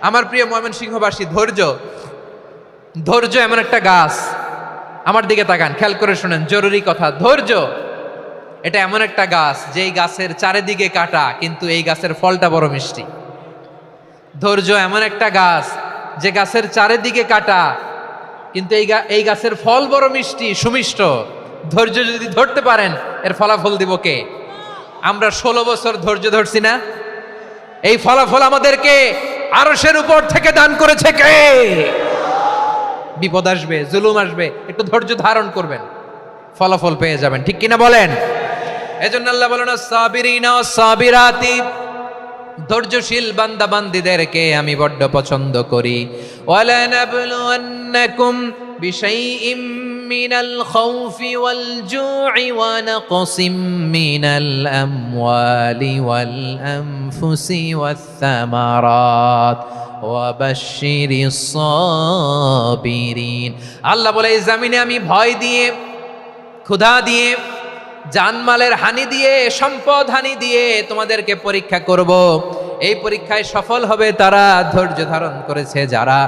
আমার প্রিয় ময়মনসিংহবাসী, ধৈর্য এমন একটা গাছ, আমার দিকে তাকান, খেয়াল করে শুনেন, জরুরি কথা। ধৈর্য এটা এমন একটা গাছ যেই গাছের চারিদিকে কাটা, কিন্তু এই গাছের ফলটা বড় মিষ্টি। ধৈর্য এমন একটা গাছ যে গাছের চারিদিকে কাটা, কিন্তু এই গাছের ফল বড় মিষ্টি, সুমিষ্ট। ধৈর্য যদি ধরতে পারেন, এর ফলাফল দিব কে? আমরা 16 বছর ধৈর্য ধরছি না? এই ফলাফল আমাদেরকে আরশের উপর থেকে দান করেছে কে? বিপদ আসবে, জুলুম আসবে, একটু ধৈর্য ধারণ করবেন, ফলাফল পেয়ে যাবেন, ঠিক কিনা বলেন? এজন্য আল্লাহ বলেন, আস-সাবিরিনা ওয়াস-সাবিরাতি, ধৈর্যশীল বান্দা বান্দীদেরকে আমি বড্ড পছন্দ করি। ওয়ালা নাবলুওয়ান্নাকুম বিশাইইম মিনাল খাউফি ওয়াল জু'i ওয়া নাকসিম মিনাল আমওয়ালি ওয়াল আনফুসি ওয়াস সামারাত ওয়া বাশশিরিস সাবিরিন। আল্লাহ বলে, এই জমিনে আমি ভয় দিয়ে, ক্ষুধা দিয়ে, জানমালের হানি দিয়ে, সম্পদ হানি দিয়ে তোমাদেরকে পরীক্ষা করব। এই পরীক্ষায় সফল হবে তারা ধৈর্য ধারণ করেছে যারা।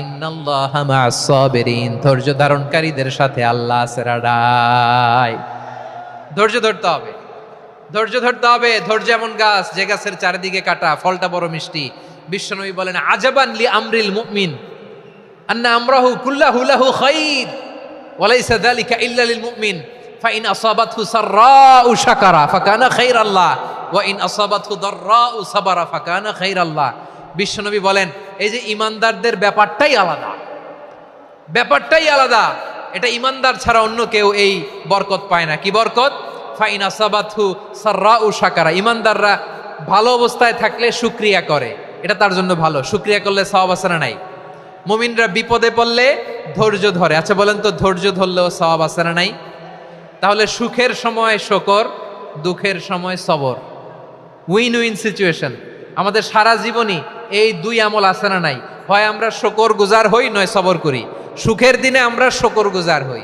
ইন্নাল্লাহা মা'আস সাবিরিন, ধৈর্য ধারণকারীদের সাথে আল্লাহ আছে রাডাই। ধৈর্য ধরতে হবে, ধৈর্য ধরতে হবে। ধৈর্য এমন গাছ যে গাছের চারিদিকে কাটা, ফলটা বড় মিষ্টি। বিশ্বনবী বলেন, আজাবান লি আমরিল মুমিন আন্না আমরাহু কুল্লাহু লাহু খাইর ওয়া লাইসা যালিকা ইল্লা লিল মুমিন ফাইন আসাবাতহু সাররাউ শাকারা ফাকানা খাইরাল্লাহ ওয়া ইন আসাবাতহু দাররাউ সাবারা ফাকানা খাইরাল্লাহ। বিশ্বনবী বলেন, এই যে ইমানদারদের ব্যাপারটাই আলাদা, ব্যাপারটাই আলাদা। এটা ইমানদার ছাড়া অন্য কেউ এই বরকত পায় না। কি বরকত? ফাইন আসাবাতহু সাররাউ শাকারা। ইমানদাররা ভালো অবস্থায় থাকলে শুকরিয়া করে, এটা তার জন্য ভালো। শুকরিয়া করলে সওয়াব আছে না নাই? মুমিনরা বিপদে পড়লে ধৈর্য ধরে। আচ্ছা বলেন তো, ধৈর্য ধরলেও সওয়াব আছে না নাই? তাহলে সুখের সময় শুকর, দুঃখের সময় সবর, উইন উইন সিচুয়েশন। আমাদের সারা জীবনই এই দুই আমল আছে না নাই? হয় আমরা শুকর গুজার হই, নয় সবর করি। সুখের দিনে আমরা শুকর গুজার হই,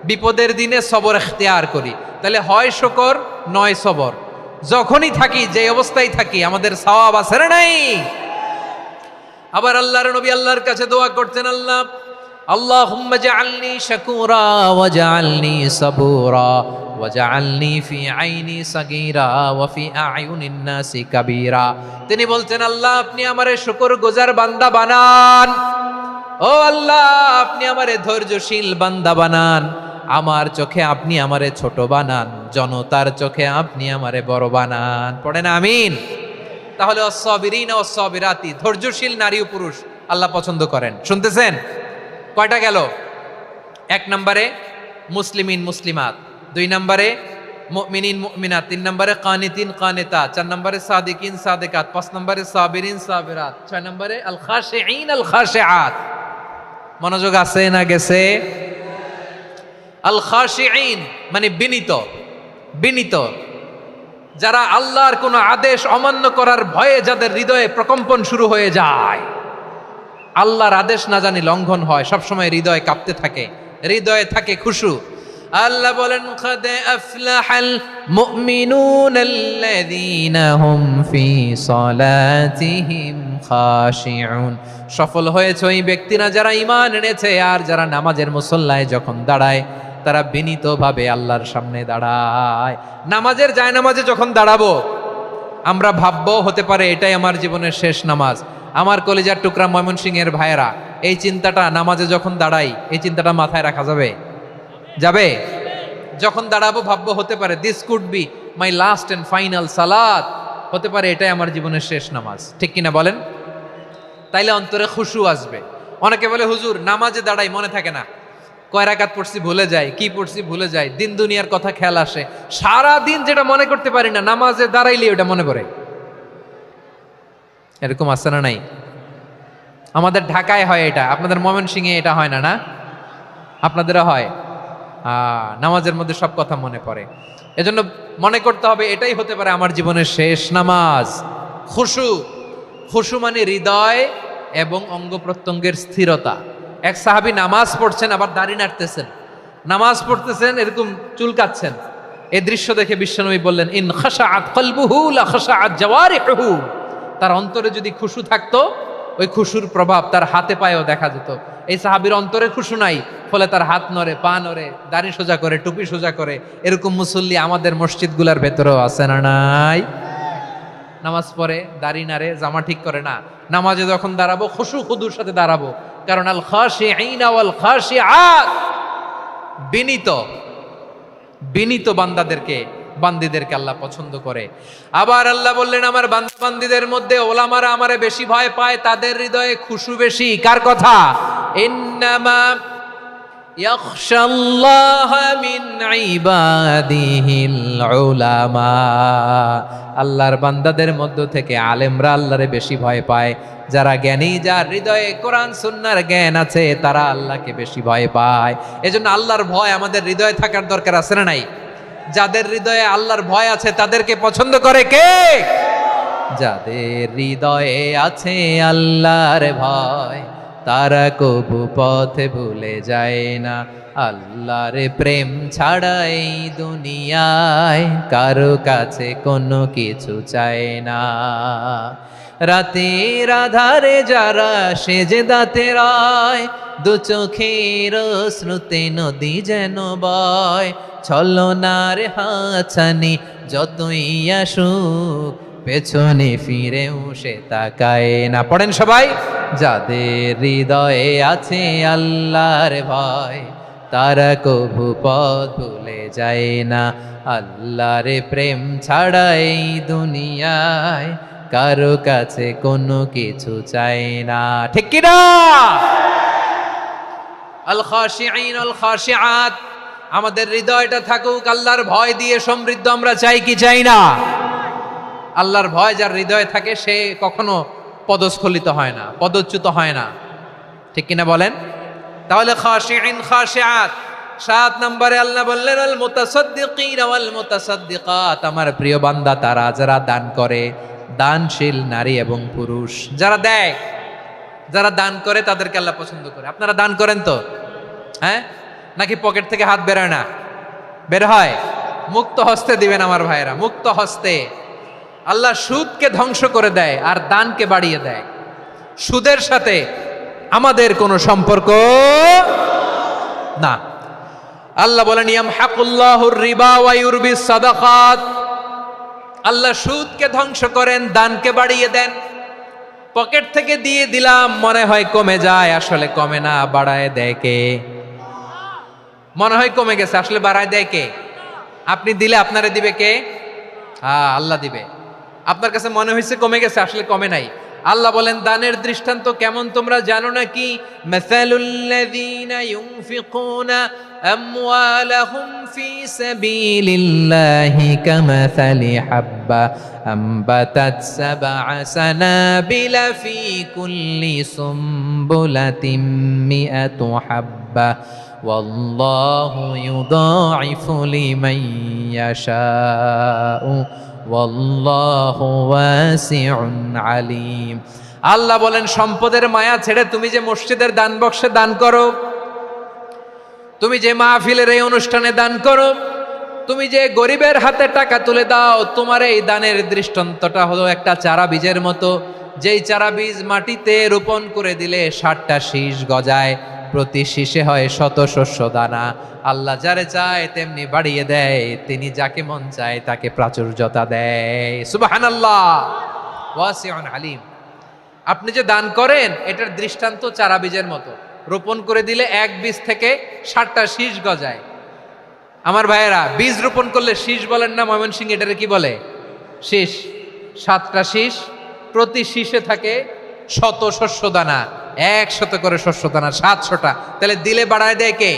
বিপদের দিনে সবর ইখতিয়ার করি। তাহলে হয় শুকর নয় সবর। যখনই থাকি, যে অবস্থায় থাকি, আমাদের সওয়াব আছে না নাই? আবার আল্লাহর নবী আল্লাহর কাছে দোয়া করতেন, আল্লাহুম্মা জাআলনি শাকুরা ওয়া জাআলনি সাবুরা ওয়া জাআলনি ফি আইনি সাগীরা ওয়া ফি আ'য়ুনিন নাসি কাবীরা। তিনি বলতেন, আল্লাহ আপনি আমারে শুকরগুজার বান্দা বানান, ও আল্লাহ আপনি আমারে ধৈর্যশীল বান্দা বানান, আমার চোখে আপনি আমারে ছোট বানান, জনতার চোখে আপনি আমারে বড় বানান। পড়েন আমিন। তাহলে আস-সাবিরিনা ওয়াস-সাবিরাতি, ধৈর্যশীল নারী ও পুরুষ আল্লাহ পছন্দ করেন। শুনতেছেন? কয়টা গেল? 1 নম্বরে মুসলিমিন মুসলিমাত, 2 নম্বরে মুমিনিন মুমিনাত, 3 নম্বরে কানিতিন কানিতাত, 4 নম্বরে সাদিকিন সাদিকাত, 5 নম্বরে সাবিরিন সাবিরাত, 6 নম্বরে আল খাশিঈন আল খাশিআত। মনোযোগ আছে না গেছে? আল খাশিঈন মানে বিনীত, বিনীত, যারা আল্লাহর কোনো আদেশ অমান্য করার ভয়ে যাদের হৃদয়ে প্রকম্পন শুরু হয়ে যায়, আল্লাহর আদেশ না জানি লঙ্ঘন হয়, সবসময় হৃদয় কাঁপতে থাকে, হৃদয়ে থাকে খুশু। আল্লাহ বলেন, কাদ আফলাহাল মুমিনুনাল্লাযীনা হুম ফি সালাতিহিম খাশিউন। সফল হয়েছে ওই ব্যক্তিরা যারা ঈমান এনেছে আর যারা নামাজের মুসল্লায় যখন দাঁড়ায় তারা বিনীতভাবে আল্লাহর সামনে দাঁড়ায়। নামাজের জায়নামাজে যখন দাঁড়াবো আমরা ভাববো হতে পারে এটাই আমার জীবনের শেষ নামাজ। আমার কলিজার টুকরা ময়মনসিংহের ভাইয়েরা, এই চিন্তাটা নামাজে যখন দাঁড়াই, এই চিন্তাটা মাথায় রাখা যাবে? যাবে? যখন দাঁড়াবো ভাববো হতে পারে this could be my last and final সালাত, হতে পারে এটাই আমার জীবনের শেষ নামাজ। ঠিক কিনা বলেন? তাইলে অন্তরে খুশু আসবে। অনেকে বলে হুজুর নামাজে দাঁড়াই মনে থাকে না, কয় রাকাত পড়ছি ভুলে যাই, কি পড়ছি ভুলে যাই, দিন দুনিয়ার কথা খেয়াল আসে, সারা দিন যেটা মনে করতে পারি না নামাজে দাঁড়াইলে ওটা মনে পড়ে। এরকম আছে না নাই? আমাদের ঢাকায় হয় এটা, আপনাদের ময়মনসিংহে এটা হয় না? না আপনাদেরও হয়? নামাজের মধ্যে সব কথা মনে পড়ে। এজন্য মনে করতে হবে এটাই হতে পারে আমার জীবনের শেষ নামাজ। খুশু, খুশু মানে হৃদয় এবং অঙ্গ প্রত্যঙ্গের স্থিরতা। এক সাহাবী নামাজ পড়ছেন আবার দাড়ি নাড়তেছেন, নামাজ পড়তেছেন এরকম চুলকাচ্ছেন। এই দৃশ্য দেখে বিশ্বনবী বললেন ইন খাশাআত কলবুহু লা খাশাআত জাওয়ারিহুহু, তার অন্তরে যদি খুশু থাকতো ওই খুশুর প্রভাব তার হাতে পায়েও দেখা যেত। এই সাহাবীর অন্তরে খুশু নাই, ফলে তার হাত নড়ে, পা নড়ে, দাড়ি সোজা করে, টুপি সোজা করে। এরকম মুসল্লি আমাদের মসজিদগুলোর ভেতরেও আছে না নাই? নামাজ পড়ে, দাড়ি নাড়ে, জামা ঠিক করে না, নামাজে যখন দাঁড়াবো খুশু খুদুর সাথে দাঁড়াবো। কারণ আল খাশিঈনা ওয়াল খাশিআত, বিনীত বিনীত বান্দিদেরকে আল্লাহ পছন্দ করে। আবার আল্লাহ বললেন আমার বান্দিদের মধ্যে ওলামারা আমারে বেশি ভয় পায়, তাদের হৃদয়ে খুশু বেশি। কার কথা? ইন্নামা ইয়াখশাল্লাহা মিন ইবাদিহিল উলামা, আল্লাহর বান্দাদের মধ্য থেকে আলেমরা আল্লাহরে বেশি ভয় পায়। যারা জ্ঞানী, যার হৃদয়ে কোরআন সুন্নাহর জ্ঞান আছে, তারা আল্লাহকে বেশি ভয় পায়। এজন্য আল্লাহর ভয় আমাদের হৃদয়ে থাকার দরকার আছে না নাই? যাদের হৃদয়ে আল্লাহর ভয় আছে তাদেরকে পছন্দ করে কে? যাদের হৃদয়ে আছে আল্লাহর ভয়, তারা কবু পথে ভুলে যায় না। আল্লাহর প্রেম ছাড়া এই দুনিয়ায় কারো কাছে কোনো কিছু চায় না। রাতের আধারে যারা সেজদাতে রয়, দু চোখের শ্রুতে নদী যেন বয়। ছলনার হাছানি যতই আসুক, পেছনে ফিরেও সে তাকায় না। পড়েন সবাই। যাদের হৃদয়ে আছে আল্লাহর ভয়, তারা কবু পথ ভুলে যায় না। আল্লাহর প্রেম ছাড়া এই দুনিয়ায় কারো কাছে কোনো কিছু চাই না। ঠিক কি না? আল খাশিঈন আল খাশিআত, আমাদের হৃদয়টা থাকুক আল্লাহর ভয় দিয়ে সমৃদ্ধ। আমরা চাই কি চাই না? আল্লাহর ভয় যার হৃদয়ে থাকে সে কখনো পদস্খলিত হয় না, পদচ্যুত হয় না। ঠিক কিনা বলেন? তাহলে খাশিঈন খাশিআত। 7 নম্বরে আল্লাহ বললেন আল মুতাসাদ্দিকিন ওয়াল মুতাসাদ্দিকাত, আমার প্রিয় বান্দা তারা যারা দান করে, দানশীল নারী এবং পুরুষ যারা দেয়, যারা দান করে তাদেরকে আল্লাহ পছন্দ করে। আপনারা দান করেন তো? হ্যাঁ, নাকি পকেট থেকে হাত বেরোয় না? বের হয়। মুক্ত হস্তে দিবেন আমার ভাইয়েরা, মুক্ত হস্তে। আল্লাহ সুদকে ধ্বংস করে দেয় আর দানকে বাড়িয়ে দেয়। সুদের সাথে আমাদের কোনো সম্পর্ক না। আল্লাহ বলেন ইয়ামহাকুল্লাহুর রিবা ওয়া ইউরবিস সাদাকাত, আল্লাহ সুদকে ধ্বংস করেন, দানকে বাড়িয়ে দেন। পকেট থেকে দিয়ে দিলাম মনে হয় কমে যায়, আসলে কমে না, বাড়ায় দেয় কে? মনে হয় কমে গেছে, আসলে বাড়ায় দেয় কে? আপনি দিলে আপনারে দিবে কে? আল্লাহ দিবে। আপনার কাছে মনে হয়েছে কমে গেছে, আসলে কমে নাই। আল্লাহ বলেন দানের দৃষ্টান্ত কেমন তোমরা জানো নাকি? মাসালুল্লাযীনা ইউনফিকুনা আমওয়ালাহুম ফি সাবিলিল্লাহি কামাসালি হাব্বা আমবাতাত সাবআ সানাবিলা ফি কুল্লি সুমবুলাতিন মিআতু হাব্বা ওয়াল্লাহু ইউদাঈফু লিমান ইয়াশাউ ওয়াল্লাহু ওয়াসিউন আলিম। আল্লাহ বলেন সম্পদের মায়া ছেড়ে তুমি যে মসজিদের দান বক্সে দান করো, তুমি যে মাহফিলের এই অনুষ্ঠানে দান করো, তুমি যে গরিবের হাতে টাকা তুলে দাও, তোমার এই দানের দৃষ্টান্তটা হলো একটা চারা বীজের মতো। যেই চারা বীজ মাটিতে রোপণ করে দিলে 60টা শীষ গজায়, প্রতি শীষে হয় শত শস্য দানা। আল্লাহ যারে চায় তেমনি বাড়িয়ে দেয়, তিনি যাকে মন চায় তাকে প্রাচুর্যতা দেয়। সুবহানাল্লাহ, ওয়াসিউন আলিম। আপনি যে দান করেন এটার দৃষ্টান্ত চারা বীজের মতো। রোপণ করে দিলে এক বীজ থেকে 60টা শীষ গজায়। আমার ভাইয়েরা, বীজ রোপণ করলে শীষ বলেন না, ময়মনসিংহ এটারে কি বলে? শীষ। 7টা শীষ, প্রতি শীষে থাকে শত শস্য দানা, 100 করে শস্য দানা, 700টা। তাহলে দিলে বাড়ায় দেয় কে?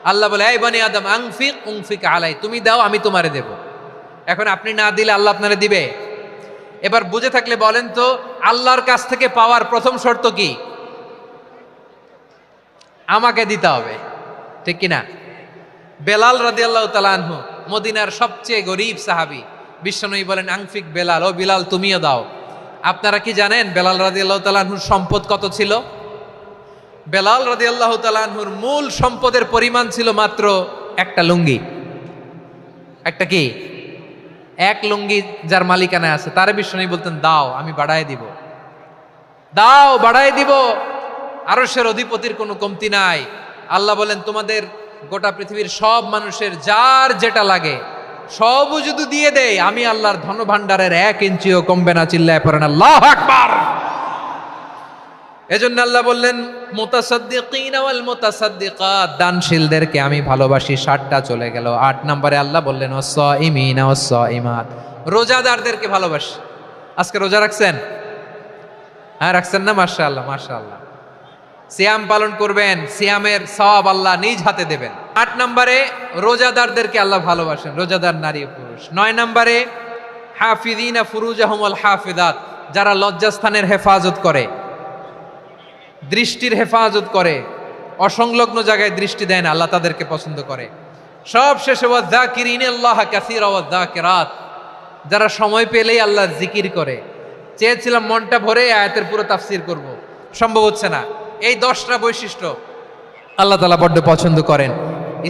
আল্লাহ বলে, এই বনি আদম আনফিক উনফিক আলাই, তুমি দাও আমি তোমারে দেব। এখন আপনি না দিলে আল্লাহ আপনারে দিবে? এবার বুঝে থাকলে বলেন তো, আল্লাহর কাছ থেকে পাওয়ার প্রথম শর্ত কি? আমাকে দিতে হবে, ঠিক কিনা? বেলাল রাদিয়াল্লাহু তাআলা আনহু, মদিনার সবচেয়ে গরীব সাহাবী, বিশ্বনবী বলেন আনফিক বেলাল, ও বিলাল তুমিও দাও। আপনারা কি জানেন বেলাল রাদিয়াল্লাহু তাআলা আনহুর সম্পদ কত ছিল? বেলাল রাদিয়াল্লাহু তাআলা আনহুর মূল সম্পদের পরিমাণ ছিল মাত্র একটা লুঙ্গি। একটা কি? এক লুঙ্গি যার মালিকানায় আছে তারে বিশ্বনবী বলতেন, দাও আমি বাড়ায় দিব, দাও বাড়ায় দিব। আরশের অধিপতির কোনো কমতি নাই। আল্লাহ বলেন, তোমাদের গোটা পৃথিবীর সব মানুষের যার যেটা লাগে সবও যদি দিয়ে দেয়, আমি আল্লাহর ধনভাণ্ডারের 1 ইঞ্চিও কমবে না। চিল্লায় পড়েন আল্লাহু আকবার। এজন্য আল্লাহ বললেন, মুতাসাদ্দিকিন ওয়াল মুতাসাদ্দিকাত, দানশীলদেরকে আমি ভালোবাসি। 60টা চলে গেল। 8 নম্বরে আল্লাহ বললেন, ওয়াস-সাইমিনা ওয়াস-সাইমাত, রোজাদারদেরকে ভালোবাসি। আজকে রোজা রাখছেন? হ্যাঁ রাখছেন না? মাশাআল্লাহ মাশাআল্লাহ। সিয়াম পালন করবেন, সিয়ামের সওয়াব আল্লাহ নিজ হাতে দেবেন। 8 নম্বরে রোজাদারদেরকে আল্লাহ ভালোবাসেন, রোজাদার নারী ও পুরুষ। 9 নম্বরে হাফিযিনা ফুরুজাহুম ওয়াল হাফিযাত, যারা লজ্জাস্থানের হেফাজত করে, দৃষ্টির হেফাজত করে, অসংলগ্ন জায়গায় দৃষ্টি দেয় না, আল্লাহ তাদেরকে পছন্দ করে। সব শেষে ওয়াযাকিরিনাল্লাহ কাসীরা ওয়াযাকিরাত, যারা সময় পেলেই আল্লাহর জিকির করে। চেয়েছিলাম মনটা ভরে আয়াতের পুরো তাফসীর করব, সম্ভব হচ্ছে না। এই 10টা বৈশিষ্ট্য আল্লাহ তাআলা বড্ড পছন্দ করেন।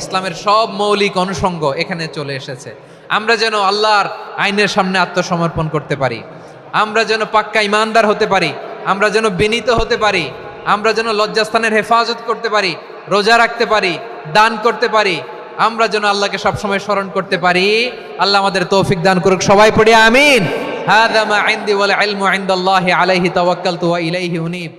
ইসলামের সব মৌলিক অনুষঙ্গ এখানে চলে এসেছে। আমরা যেন আল্লাহর আইনের সামনে আত্মসমর্পণ করতে পারি, আমরা যেন পাক্কা ইমানদার হতে পারি, আমরা যেন বিনীত হতে পারি, আমরা যেন লজ্জাস্থানের হেফাজত করতে পারি, রোজা রাখতে পারি, দান করতে পারি, আমরা যেন আল্লাহকে সবসময় স্মরণ করতে পারি। আল্লাহ আমাদের তৌফিক দান করুক। সবাই পড়ি আমিন। হাযা মা ইনদি ওয়াল ইলমু ইনদাল্লাহি আলাইহি তাওয়াক্কালতু ওয়া ইলাইহি উনীব।